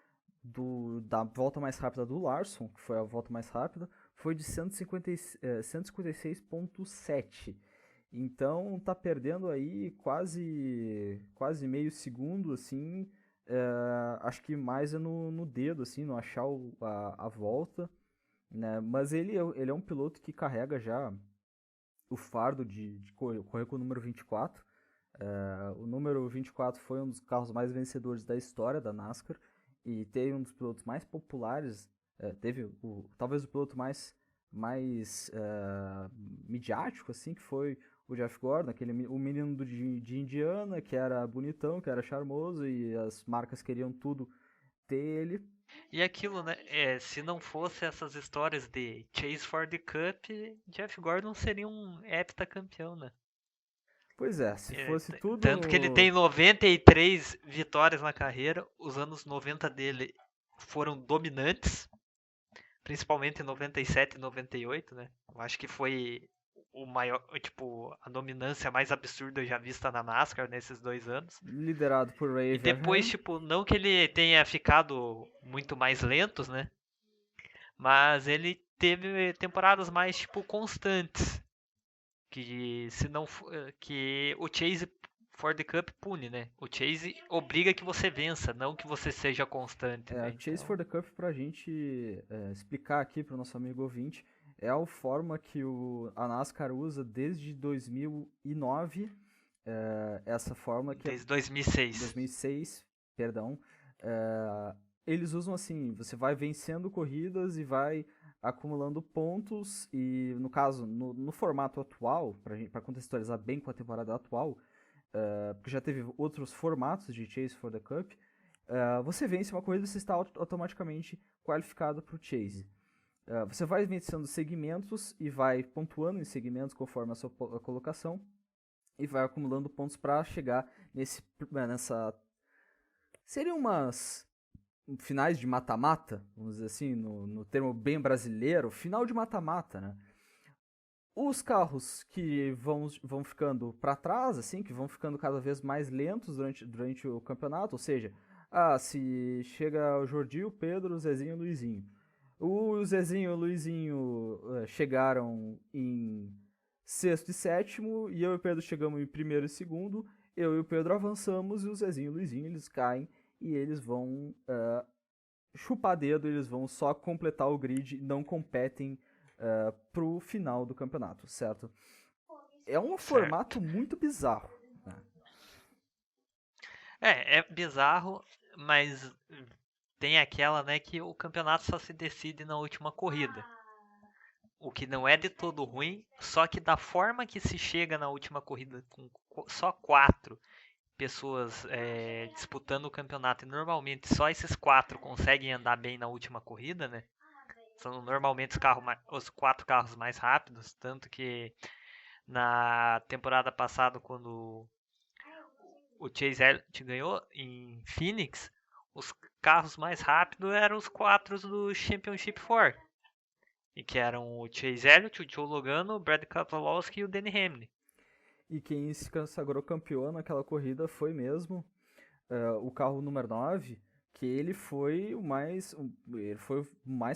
da volta mais rápida do Larson, que foi a volta mais rápida, foi de 156,7. Então tá perdendo aí quase meio segundo, assim. Acho que mais é no dedo, assim, no achar a volta, né? Mas ele é um piloto que carrega já o fardo de correr com o número 24. O número 24 foi um dos carros mais vencedores da história da NASCAR e teve um dos pilotos mais populares, talvez o piloto mais midiático, assim, que foi o Jeff Gordon, o menino de Indiana, que era bonitão, que era charmoso, e as marcas queriam tudo ter ele. E aquilo, né? Se não fosse essas histórias de Chase for the Cup, Jeff Gordon seria um heptacampeão, né? Pois é, se fosse tudo... Tanto que ele tem 93 vitórias na carreira, os anos 90 dele foram dominantes, principalmente em 97 e 98, né? Eu acho que foi o maior, tipo, a dominância mais absurda já vista na NASCAR nesses 2 anos. Liderado por Ray E depois, tipo, não que ele tenha ficado muito mais lentos, né? Mas ele teve temporadas mais, tipo, constantes. Que se não que o Chase for the Cup pune, né? O Chase obriga que você vença, não que você seja constante. Né? O Chase for the Cup, pra gente explicar aqui pro nosso amigo ouvinte, é a forma que a NASCAR usa desde 2009. Essa forma que desde 2006. 2006, perdão. Eles usam assim, você vai vencendo corridas e vai acumulando pontos, e no caso, no formato atual, para contextualizar bem com a temporada atual, porque já teve outros formatos de Chase for the Cup, você vence uma corrida e você está automaticamente qualificado para o Chase. Você vai vencendo segmentos e vai pontuando em segmentos conforme a sua colocação, e vai acumulando pontos para chegar nessa... Seriam umas finais de mata-mata, vamos dizer assim, no termo bem brasileiro, final de mata-mata, né? Os carros que vão ficando para trás, assim, que vão ficando cada vez mais lentos durante o campeonato, ou seja, se chega o Jordi, o Pedro, o Zezinho e o Luizinho. O Zezinho e o Luizinho chegaram em 6º e 7º, e eu e o Pedro chegamos em 1º e 2º. eu e o Pedro avançamos e o Zezinho e o Luizinho eles caem e eles vão chupar dedo, eles vão só completar o grid, não competem pro final do campeonato, certo? É um formato muito bizarro. Né? É bizarro, mas tem aquela, né, que o campeonato só se decide na última corrida. O que não é de todo ruim, só que da forma que se chega na última corrida com só 4 pessoas disputando o campeonato e normalmente só esses 4 conseguem andar bem na última corrida, né? São normalmente os 4 carros mais rápidos, tanto que na temporada passada, quando o Chase Elliott ganhou em Phoenix, os carros mais rápidos eram os 4 do Championship 4. E que eram o Chase Elliott, o Joe Logano, o Brad Keselowski e o Denny Hamlin. E quem se consagrou campeão naquela corrida foi mesmo o carro número 9, que ele foi o mais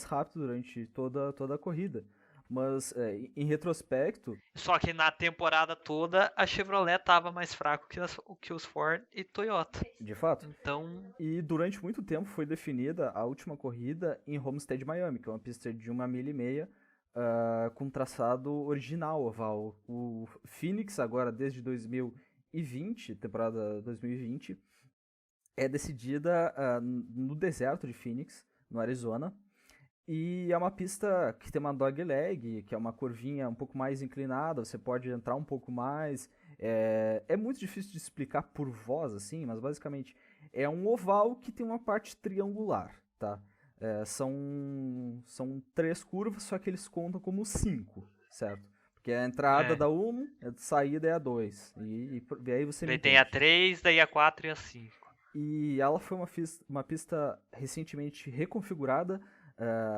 rápido durante toda a corrida. Mas, em retrospecto... Só que na temporada toda, a Chevrolet estava mais fraco que os Ford e Toyota. De fato. Então... E durante muito tempo foi definida a última corrida em Homestead, Miami, que é uma pista de 1,5 milha com traçado original, oval. O Phoenix, agora desde 2020, temporada 2020, é decidida no deserto de Phoenix, no Arizona. E é uma pista que tem uma dogleg, que é uma curvinha um pouco mais inclinada, você pode entrar um pouco mais. É muito difícil de explicar por voz, assim, mas basicamente é um oval que tem uma parte triangular, tá? São 3 curvas, só que eles contam como 5, certo? Porque a entrada dá 1, a saída é a 2. E aí você daí tem a 3, daí a 4 e a 5. E ela foi uma pista recentemente reconfigurada,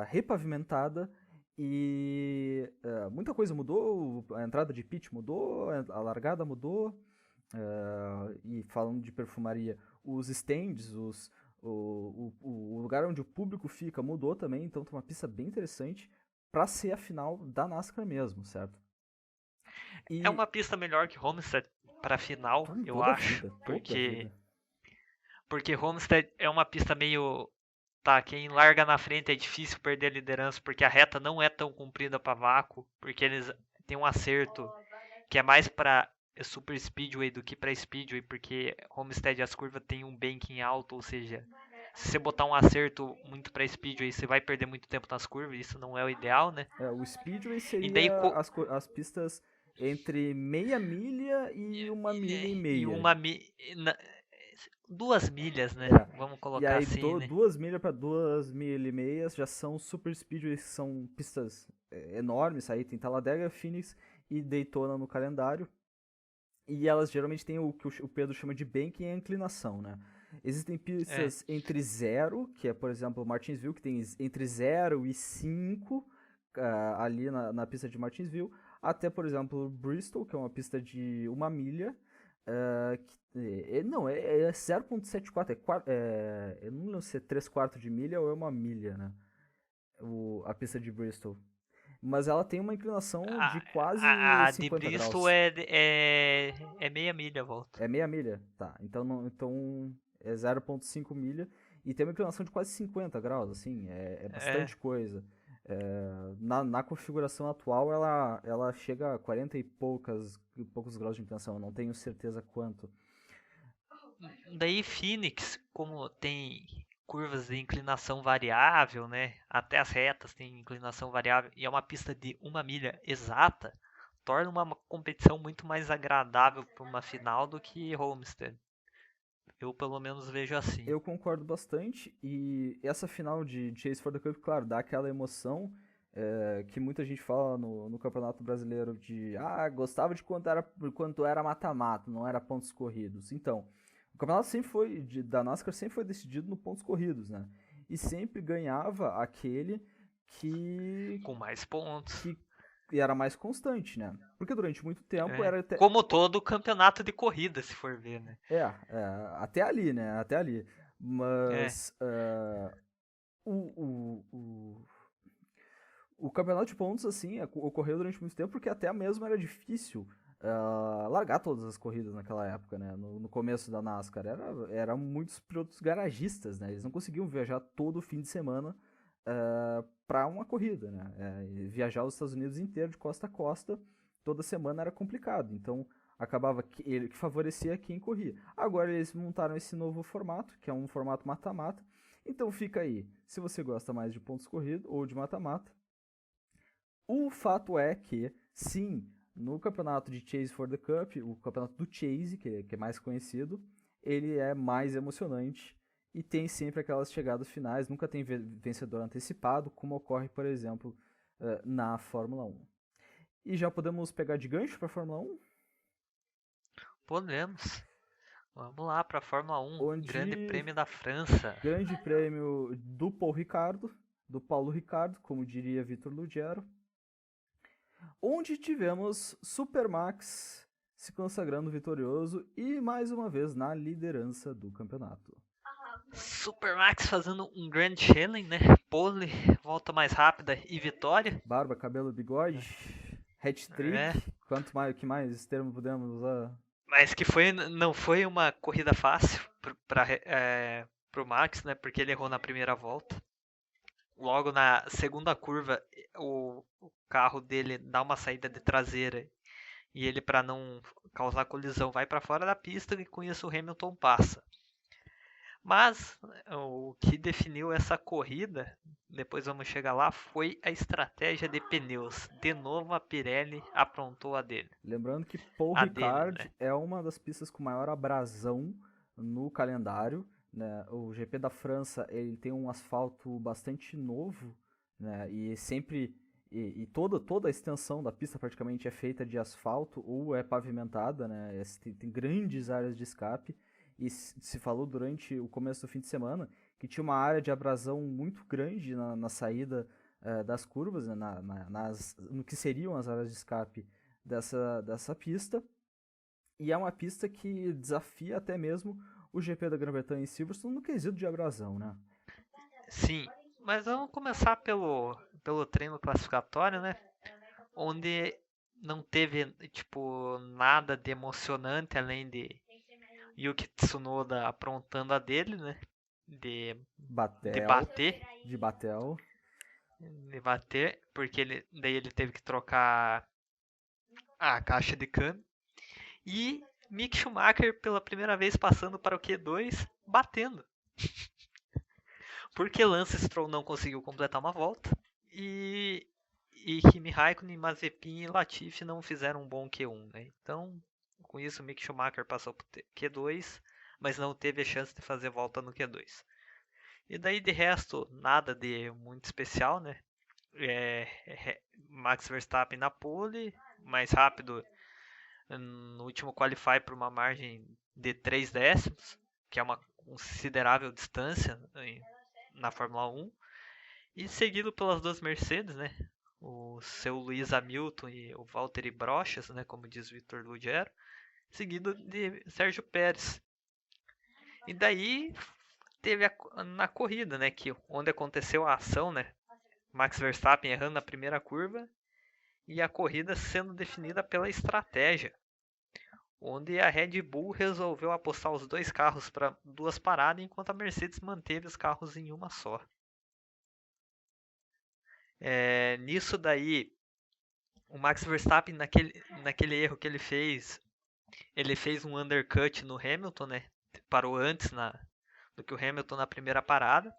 repavimentada e muita coisa mudou. A entrada de pit mudou, a largada mudou. E falando de perfumaria, os stands, o lugar onde o público fica mudou também. Então tem uma pista bem interessante para ser a final da NASCAR mesmo, certo? É uma pista melhor que Homestead para final, eu acho. Porque Homestead é uma pista meio... Tá, quem larga na frente é difícil perder a liderança, porque a reta não é tão comprida para vácuo, porque eles têm um acerto que é mais para super speedway do que para speedway, porque Homestead as curvas tem um banking alto, ou seja, se você botar um acerto muito para speedway, você vai perder muito tempo nas curvas, isso não é o ideal, né? O speedway seria as pistas entre meia milha e 1,5 milha. 2 milhas, né? Vamos colocar e aí, assim, né? 2 milhas para 2,5 milhas já são super speedways, que são pistas enormes. Aí tem Talladega, Phoenix e Daytona no calendário. E elas geralmente têm o que o Pedro chama de banking e a inclinação, né? Existem pistas entre 0, que é, por exemplo, Martinsville, que tem entre 0 e 5 ali na pista de Martinsville, até, por exemplo, Bristol, que é uma pista de 1 milha, não, é 0.74, eu não lembro se é 3/4 de milha ou é 1 milha, né? A pista de Bristol. Mas ela tem uma inclinação de quase 50 de Bristol graus. É meia milha a volta. É meia milha? Tá, então é 0.5 milha e tem uma inclinação de quase 50 graus, assim, é bastante coisa. Na configuração atual ela chega a 40 e poucos graus de inclinação, eu não tenho certeza quanto. Daí Phoenix, como tem curvas de inclinação variável, né? Até as retas tem inclinação variável e é uma pista de 1 milha exata, torna uma competição muito mais agradável para uma final do que Homestead. Eu pelo menos vejo assim. Eu concordo bastante e essa final de Chase for the Cup, claro, dá aquela emoção que muita gente fala no Campeonato Brasileiro de gostava de quanto era mata-mata, não era pontos corridos. Então, o campeonato da NASCAR sempre foi decidido no pontos corridos, né? E sempre ganhava aquele que... com mais pontos. Que era mais constante, né? Porque durante muito tempo era... Como todo campeonato de corrida, se for ver, né? Até ali, né? Até ali. Mas... O campeonato de pontos, assim, ocorreu durante muito tempo porque até mesmo era difícil largar todas as corridas naquela época, né? No começo da NASCAR. Era muitos pilotos garagistas, né? Eles não conseguiam viajar todo fim de semana para uma corrida, né? Viajar os Estados Unidos inteiro, de costa a costa, toda semana era complicado. Então, acabava que favorecia quem corria. Agora eles montaram esse novo formato, que é um formato mata-mata. Então fica aí, se você gosta mais de pontos corridos ou de mata-mata. O fato é que, sim, no campeonato de Chase for the Cup, o campeonato do Chase, que é mais conhecido, ele é mais emocionante e tem sempre aquelas chegadas finais, nunca tem vencedor antecipado, como ocorre, por exemplo, na Fórmula 1. E já podemos pegar de gancho para a Fórmula 1? Podemos. Vamos lá para a Fórmula 1, Onde Grande Prêmio da França. Grande Prêmio do Paulo Ricardo, como diria Vitor Lugero, onde tivemos Supermax se consagrando vitorioso e mais uma vez na liderança do campeonato. Supermax fazendo um Grand Challenge, né? Pole, volta mais rápida e vitória. Barba, cabelo, bigode, hat-trick, que mais termo podemos usar? Mas que não foi uma corrida fácil pro Max, né? Porque ele errou na primeira volta. Logo na segunda curva, o carro dele dá uma saída de traseira e ele, para não causar colisão, vai para fora da pista e com isso o Hamilton passa. Mas o que definiu essa corrida, depois vamos chegar lá, foi a estratégia de pneus. De novo a Pirelli aprontou a dele. Lembrando que Paul Ricard, né, é uma das pistas com maior abrasão no calendário, né? O GP da França, ele tem um asfalto bastante novo, né? E sempre toda a extensão da pista praticamente é feita de asfalto ou é pavimentada, né? Tem grandes áreas de escape. E se falou durante o começo do fim de semana que tinha uma área de abrasão muito grande na saída das curvas, né, no que seriam as áreas de escape dessa pista. E é uma pista que desafia até mesmo o GP da Grã-Bretanha em Silverstone no quesito de abrasão, né? Sim, mas vamos começar pelo treino classificatório, né? Onde não teve tipo nada de emocionante além de Yuki Tsunoda aprontando a dele, né? De bater, porque daí ele teve que trocar a caixa de câmbio. E Mick Schumacher pela primeira vez passando para o Q2, batendo. Porque Lance Stroll não conseguiu completar uma volta e Kimi Raikkonen, Mazepin e Latifi não fizeram um bom Q1, né? Então, com isso, Mick Schumacher passou para o Q2, mas não teve a chance de fazer volta no Q2. E daí, de resto, nada de muito especial, né? Max Verstappen na pole, mais rápido no último qualify por uma margem de 3 décimos, que é uma considerável distância na Fórmula 1. E seguido pelas duas Mercedes, né? O seu Lewis Hamilton e o Valtteri Bottas, né, como diz Vitor Lugero, seguido de Sérgio Pérez. E daí teve na corrida, né, onde aconteceu a ação, né, Max Verstappen errando na primeira curva e a corrida sendo definida pela estratégia, onde a Red Bull resolveu apostar os dois carros para duas paradas, enquanto a Mercedes manteve os carros em uma só. Nisso daí, o Max Verstappen, naquele erro que ele fez um undercut no Hamilton, né? Parou antes do que o Hamilton na primeira parada.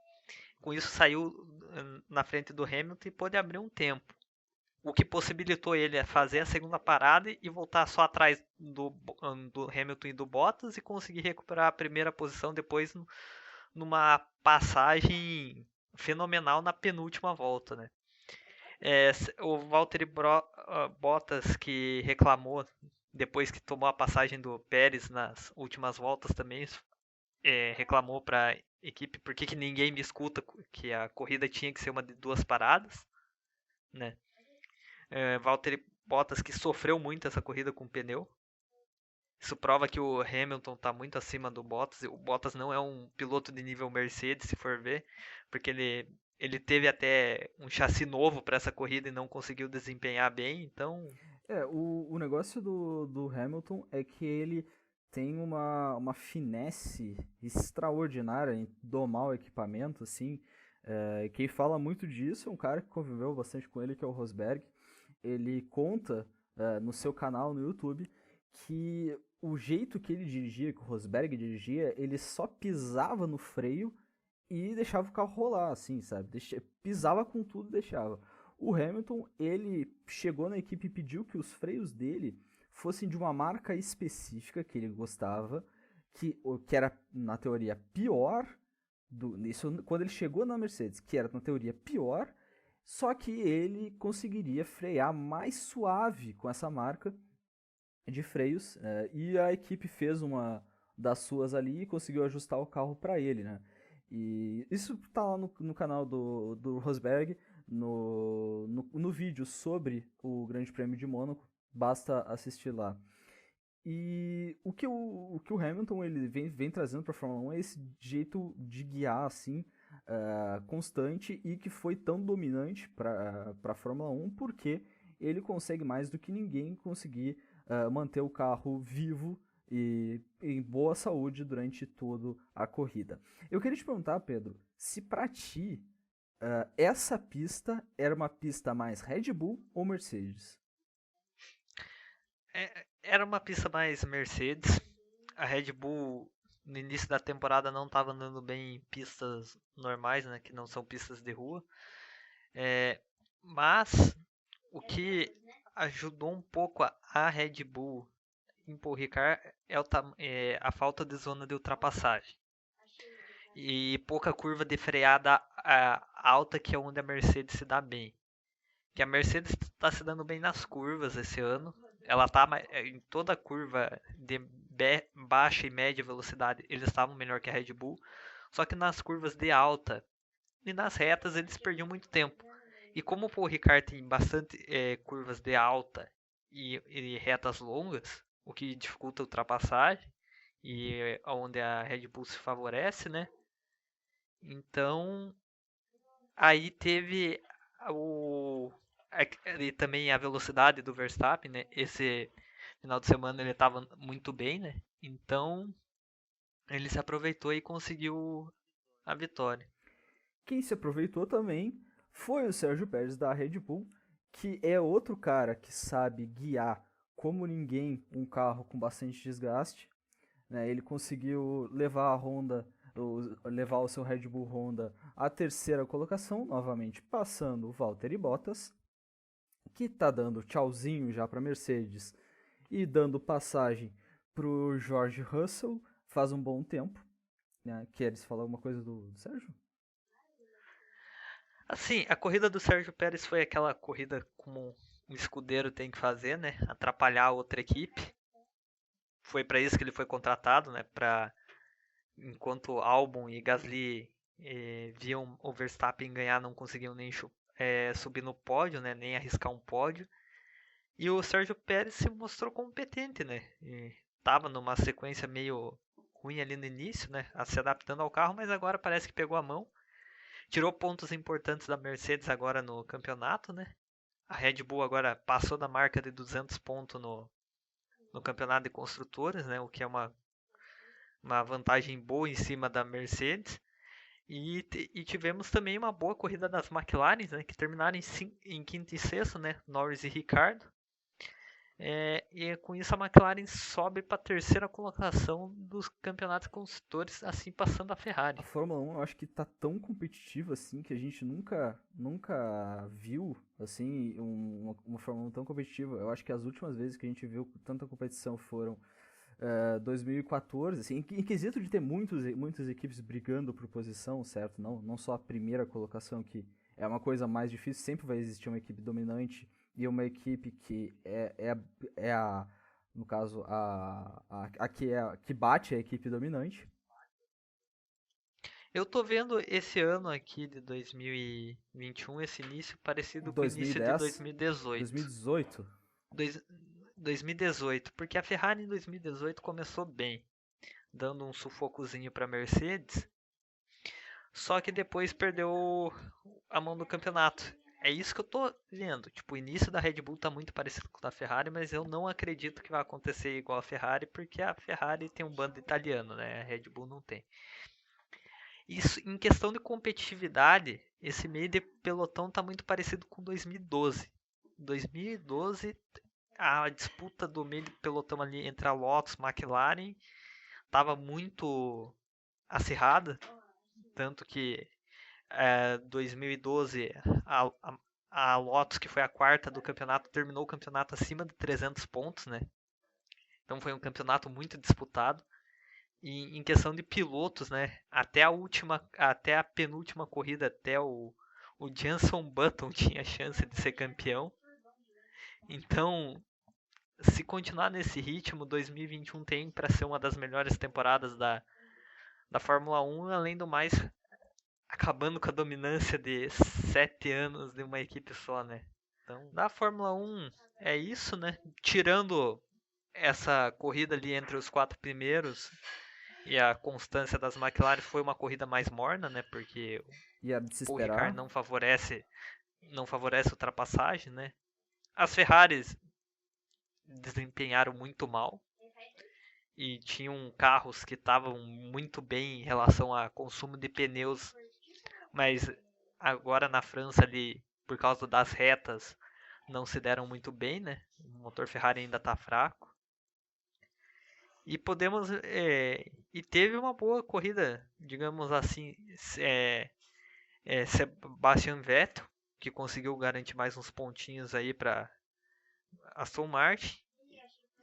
Com isso saiu na frente do Hamilton e pôde abrir um tempo. O que possibilitou ele fazer a segunda parada e voltar só atrás do Hamilton e do Bottas e conseguir recuperar a primeira posição depois numa passagem fenomenal na penúltima volta, né? O Valtteri Bottas, que reclamou depois que tomou a passagem do Pérez nas últimas voltas também, reclamou para a equipe por que ninguém me escuta, que a corrida tinha que ser uma de duas paradas, né? Valtteri Bottas, que sofreu muito essa corrida com o pneu. Isso prova que o Hamilton está muito acima do Bottas. O Bottas não é um piloto de nível Mercedes, se for ver, porque ele teve até um chassi novo para essa corrida e não conseguiu desempenhar bem, então... O negócio do Hamilton é que ele tem uma finesse extraordinária em domar o equipamento, assim. Quem fala muito disso é um cara que conviveu bastante com ele, que é o Rosberg. Ele conta no seu canal no YouTube que o jeito que ele dirigia, que o Rosberg dirigia, ele só pisava no freio e deixava o carro rolar, assim, sabe? Pisava com tudo e deixava. O Hamilton, ele chegou na equipe e pediu que os freios dele fossem de uma marca específica que ele gostava, que era, na teoria, pior. Isso quando ele chegou na Mercedes, que era, na teoria, pior, só que ele conseguiria frear mais suave com essa marca de freios, e a equipe fez uma das suas ali e conseguiu ajustar o carro para ele, né? E isso tá lá no canal do Rosberg, no vídeo sobre o Grande Prêmio de Mônaco, basta assistir lá. E o que o Hamilton ele vem trazendo para a Fórmula 1 é esse jeito de guiar assim, constante, e que foi tão dominante para a Fórmula 1 porque ele consegue mais do que ninguém conseguir manter o carro vivo e em boa saúde durante toda a corrida. Eu queria te perguntar, Pedro, se para ti essa pista era uma pista mais Red Bull ou Mercedes? Era uma pista mais Mercedes. A Red Bull no início da temporada não estava andando bem em pistas normais, né, que não são pistas de rua. Mas o que ajudou um pouco a Red Bull em Paul Ricard é a falta de zona de ultrapassagem e pouca curva de freada alta, que é onde a Mercedes se dá bem. Que a Mercedes está se dando bem nas curvas esse ano. Ela está em toda a curva de baixa e média velocidade, eles estavam melhor que a Red Bull. Só que nas curvas de alta e nas retas eles perdiam muito tempo. E como o Paul Ricard tem bastante curvas de alta e retas longas, o que dificulta a ultrapassagem e onde a Red Bull se favorece, né? Então, aí teve e também a velocidade do Verstappen, né? Esse final de semana ele estava muito bem, né? Então, ele se aproveitou e conseguiu a vitória. Quem se aproveitou também foi o Sérgio Pérez da Red Bull, que é outro cara que sabe guiar como ninguém um carro com bastante desgaste. Né? Ele conseguiu levar a Honda, levar o seu Red Bull Honda à terceira colocação, novamente passando o Valtteri Bottas, que está dando tchauzinho já para Mercedes e dando passagem para o George Russell faz um bom tempo. Né? Queres falar alguma coisa do Sérgio? Assim, a corrida do Sérgio Pérez foi aquela corrida como um escudeiro tem que fazer, né? Atrapalhar a outra equipe. Foi para isso que ele foi contratado, né? Para enquanto Albon e Gasly viam o Verstappen ganhar, não conseguiam nem subir no pódio, né? Nem arriscar um pódio. E o Sérgio Pérez se mostrou competente, né? Tava numa sequência meio ruim ali no início, né? Se adaptando ao carro, mas agora parece que pegou a mão. Tirou pontos importantes da Mercedes agora no campeonato, né? A Red Bull agora passou da marca de 200 pontos no campeonato de construtores, né? O que é uma vantagem boa em cima da Mercedes. E tivemos também uma boa corrida das McLaren, né? Que terminaram em quinto e sexto, né? Norris e Ricciardo. E com isso a McLaren sobe para a terceira colocação dos campeonatos construtores, assim passando a Ferrari. A Fórmula 1 eu acho que tá tão competitiva assim que a gente nunca viu assim uma Fórmula 1 tão competitiva. Eu acho que as últimas vezes que a gente viu tanta competição foram 2014, assim, em quesito de ter muitas equipes brigando por posição, certo? Não só a primeira colocação, que é uma coisa mais difícil, sempre vai existir uma equipe dominante e uma equipe que é a, no caso, que bate a equipe dominante. Eu tô vendo esse ano aqui de 2021, esse início parecido com o início de 2010, 2018. 2018. 2018, porque a Ferrari em 2018 começou bem, dando um sufocozinho para a Mercedes, só que depois perdeu a mão do campeonato. É isso que eu tô vendo. Tipo, o início da Red Bull tá muito parecido com o da Ferrari, mas eu não acredito que vai acontecer igual a Ferrari, porque a Ferrari tem um bando italiano, né? A Red Bull não tem. Isso, em questão de competitividade, esse meio de pelotão tá muito parecido com 2012. 2012, a disputa do meio de pelotão ali entre a Lotus e a McLaren tava muito acirrada, tanto que 2012 a Lotus, que foi a quarta do campeonato, terminou o campeonato acima de 300 pontos, né? Então foi um campeonato muito disputado. E em questão de pilotos, né? Até a penúltima corrida, até o Jenson Button tinha chance de ser campeão. Então, se continuar nesse ritmo, 2021 tem para ser uma das melhores temporadas da Fórmula 1, além do mais, acabando com a dominância de 7 anos de uma equipe só, né? Então, da Fórmula 1 é isso, né? Tirando essa corrida ali entre os 4 primeiros e a constância das McLaren, foi uma corrida mais morna, né? Porque E era de se o Paul Ricard esperar. não favorece ultrapassagem, né? As Ferraris desempenharam muito mal e tinham carros que estavam muito bem em relação a consumo de pneus, mas agora na França ali, por causa das retas, não se deram muito bem, né? O motor Ferrari ainda está fraco. E podemos e teve uma boa corrida, digamos assim, Sebastian Vettel, que conseguiu garantir mais uns pontinhos aí para Aston Martin.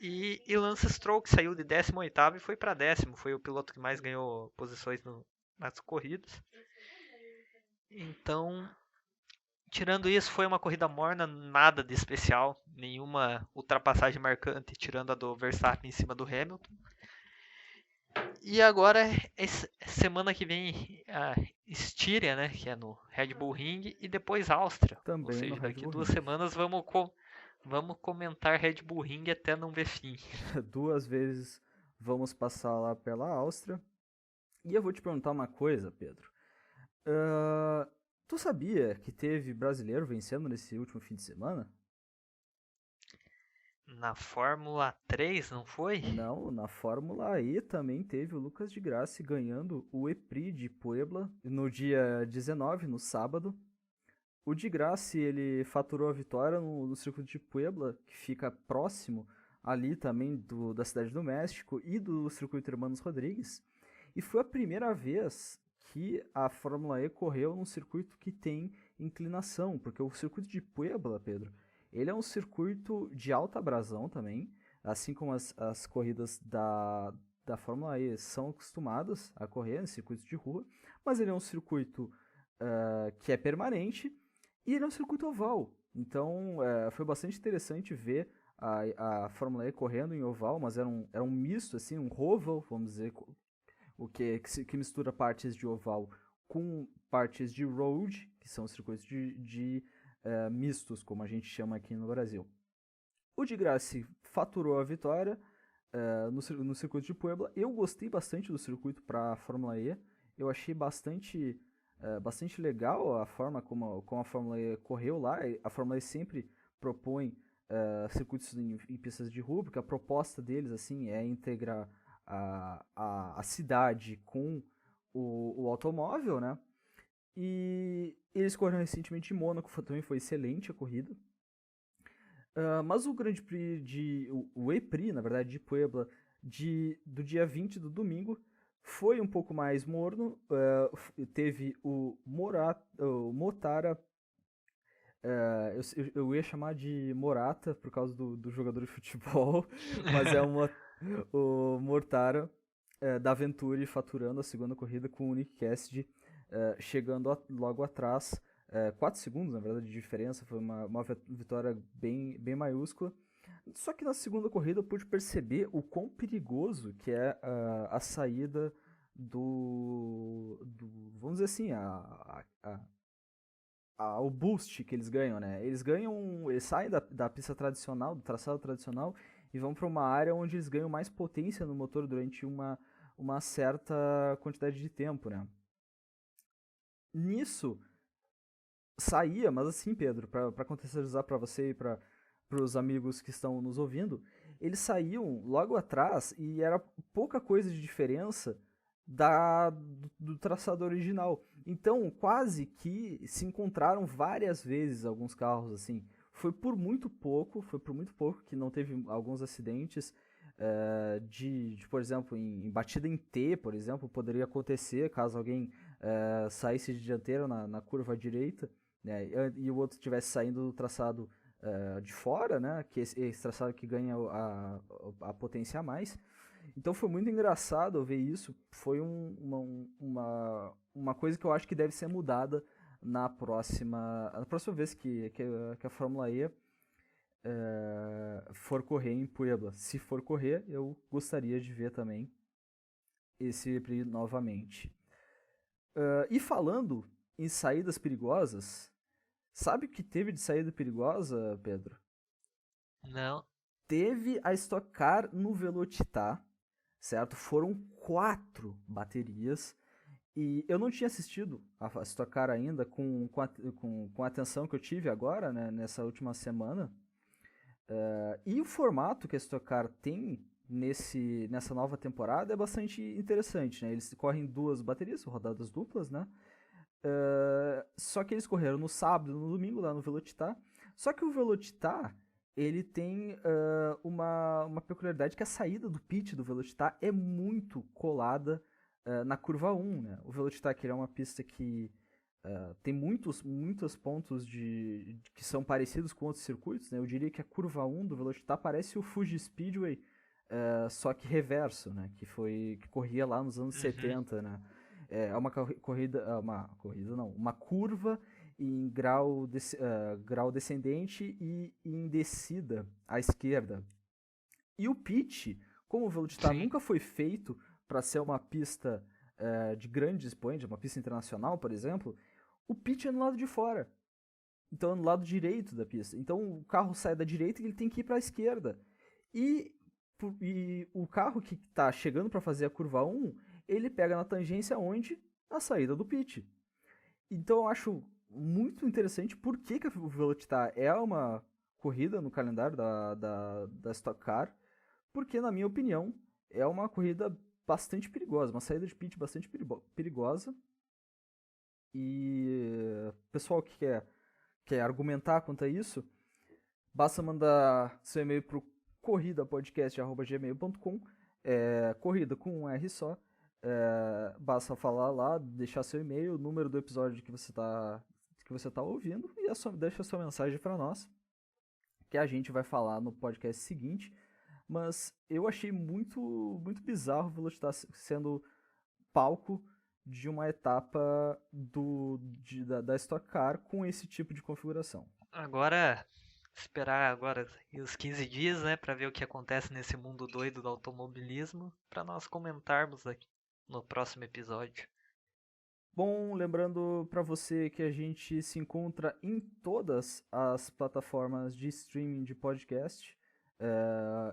E Lance Stroll, que saiu de 18º e foi para 10º, foi o piloto que mais ganhou posições nas corridas. Então, tirando isso, foi uma corrida morna, nada de especial, nenhuma ultrapassagem marcante, tirando a do Verstappen em cima do Hamilton. E agora, semana que vem, a Estíria, né, que é no Red Bull Ring, e depois Áustria. Também Ou no seja, Red daqui Bull 2 Ring. semanas vamos comentar Red Bull Ring até não ver fim. 2 vezes vamos passar lá pela Áustria. E eu vou te perguntar uma coisa, Pedro. Tu sabia que teve brasileiro vencendo nesse último fim de semana? Na Fórmula 3, não foi? Não, na Fórmula E também teve o Lucas de Grassi ganhando o EPRI de Puebla no dia 19, no sábado. O de Grassi, ele faturou a vitória no circuito de Puebla, que fica próximo ali também da Cidade do México e do circuito Hermanos Rodrigues. E foi a primeira vez que a Fórmula E correu num circuito que tem inclinação, porque o circuito de Puebla, Pedro, ele é um circuito de alta abrasão também, assim como as corridas da Fórmula E são acostumadas a correr em circuitos de rua, mas ele é um circuito que é permanente e ele é um circuito oval. Então foi bastante interessante ver a Fórmula E correndo em oval, mas era um misto, assim, um oval, vamos dizer, o que mistura partes de oval com partes de road, que são circuitos de mistos, como a gente chama aqui no Brasil. O de Grassi faturou a vitória no circuito de Puebla. Eu gostei bastante do circuito para a Fórmula E. Eu achei bastante legal a forma como a Fórmula E correu lá. A Fórmula E sempre propõe circuitos em pistas de rua, porque a proposta deles assim é integrar a cidade com o automóvel, né? E eles correram recentemente em Mônaco, também foi excelente a corrida. Mas o Grande Prix o E-Prix, na verdade, de Puebla, do dia 20 do domingo, foi um pouco mais morno. Teve o Motara. Eu ia chamar de Morata por causa do jogador de futebol, mas é o Mortara da Venturi faturando a segunda corrida com o Nick Cassidy chegando logo atrás. 4 segundos, na verdade, de diferença. Foi uma vitória bem maiúscula. Só que na segunda corrida eu pude perceber o quão perigoso que é a saída vamos dizer assim, o boost que eles ganham, né? Eles saem da pista tradicional, do traçado tradicional, e vão para uma área onde eles ganham mais potência no motor durante uma certa quantidade de tempo, né? Nisso, saía, mas assim, Pedro, para contextualizar para você e para os amigos que estão nos ouvindo, eles saíam logo atrás e era pouca coisa de diferença do traçado original. Então, quase que se encontraram várias vezes alguns carros assim. Foi por muito pouco que não teve alguns acidentes. Por exemplo, em batida em T, por exemplo, poderia acontecer caso alguém saísse de dianteira na curva direita, né, e o outro estivesse saindo do traçado de fora, né, que esse traçado que ganha a potência a mais. Então foi muito engraçado ver isso. Foi uma coisa que eu acho que deve ser mudada na próxima vez que a Fórmula E for correr em Puebla. Se for correr, eu gostaria de ver também esse GP novamente. E falando em saídas perigosas, sabe o que teve de saída perigosa, Pedro? Não. Teve a Stock Car no Velocitar, certo? Foram 4 baterias. E eu não tinha assistido a Stock Car ainda com a atenção que eu tive agora, né, nessa última semana. E o formato que a Stock Car tem nessa nova temporada é bastante interessante, né? Eles correm 2 baterias, rodadas duplas, né? Só que eles correram no sábado e no domingo lá no Velocitar. Só que o Velocitar, ele tem uma peculiaridade, que a saída do pit do Velocitar é muito colada na curva 1, né? O Velocitar, que é uma pista que tem muitos pontos que são parecidos com outros circuitos, né? Eu diria que a curva 1 do Velocitar parece o Fuji Speedway, só que reverso, né? Que corria lá nos anos 70, né? É uma curva em grau descendente e em descida à esquerda. E o pitch, como o Velocitar nunca foi feito para ser uma pista de grande expoente, uma pista internacional, por exemplo, o pitch é no lado de fora. Então é no lado direito da pista. Então o carro sai da direita e ele tem que ir para a esquerda. E o carro que está chegando para fazer a curva 1, ele pega na tangência onde? A saída do pit. Então eu acho muito interessante por que o Velocitar é uma corrida no calendário da Stock Car, porque, na minha opinião, é uma corrida bastante perigosa, uma saída de pit bastante perigosa. E o pessoal que quer argumentar quanto a isso, basta mandar seu e-mail para o corridapodcast@gmail.com, corrida com um R só. Basta falar lá, deixar seu e-mail, o número do episódio que você tá ouvindo, e deixa sua mensagem para nós, que a gente vai falar no podcast seguinte. Mas eu achei muito, muito bizarro o Velocitar sendo palco de uma etapa da Stock Car com esse tipo de configuração. Agora, esperar agora os 15 dias, né, para ver o que acontece nesse mundo doido do automobilismo, para nós comentarmos aqui no próximo episódio. Bom, lembrando para você que a gente se encontra em todas as plataformas de streaming de podcast,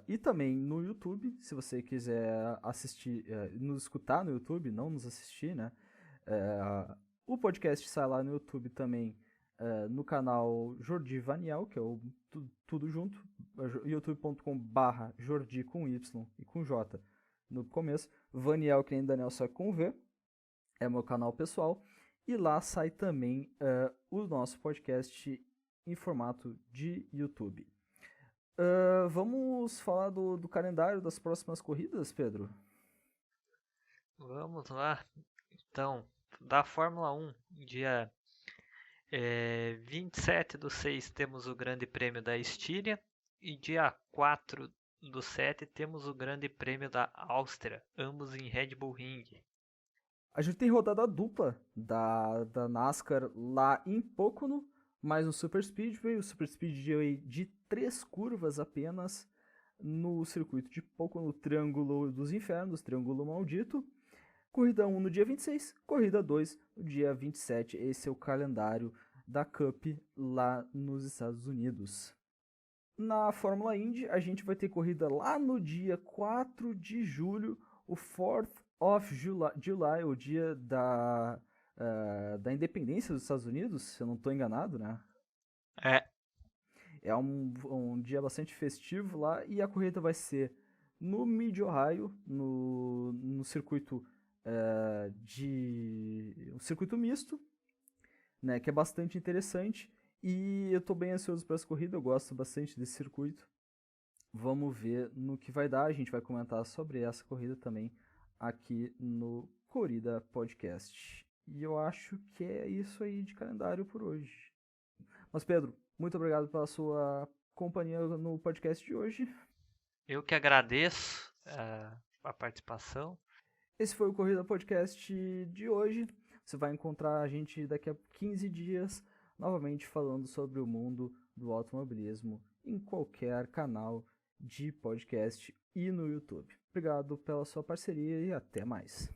e também no YouTube, se você quiser assistir, nos escutar no YouTube, não nos assistir, né? O podcast sai lá no YouTube também, no canal Jordi Vaniel, que é o tudo junto, youtube.com/Jordi com Y e com J no começo, Vaniel, que nem Daniel, só com V, é meu canal pessoal, e lá sai também o nosso podcast em formato de YouTube. Vamos falar do calendário das próximas corridas, Pedro? Vamos lá. Então, da Fórmula 1, dia 27/6 temos o Grande Prêmio da Estíria e dia 4/7 temos o Grande Prêmio da Áustria, ambos em Red Bull Ring. A gente tem rodada dupla da NASCAR lá em Pocono, mais um Super Speedway, o Super Speedway de 3 curvas apenas no circuito de Pocono, Triângulo dos Infernos, Triângulo Maldito. Corrida 1 no dia 26, corrida 2 no dia 27. Esse é o calendário da Cup lá nos Estados Unidos. Na Fórmula Indy, a gente vai ter corrida lá no dia 4 de julho, o 4th of July, o dia da independência dos Estados Unidos, se eu não estou enganado, né? É um dia bastante festivo lá, e a corrida vai ser no Mid-Ohio, no circuito um circuito misto, né, que é bastante interessante, e eu estou bem ansioso para essa corrida, eu gosto bastante desse circuito. Vamos ver no que vai dar, a gente vai comentar sobre essa corrida também aqui no Corrida Podcast. E eu acho que é isso aí de calendário por hoje. Mas Pedro, muito obrigado pela sua companhia no podcast de hoje. Eu que agradeço a participação. Esse foi o Corrida Podcast de hoje. Você vai encontrar a gente daqui a 15 dias, novamente falando sobre o mundo do automobilismo em qualquer canal de podcast e no YouTube. Obrigado pela sua parceria e até mais.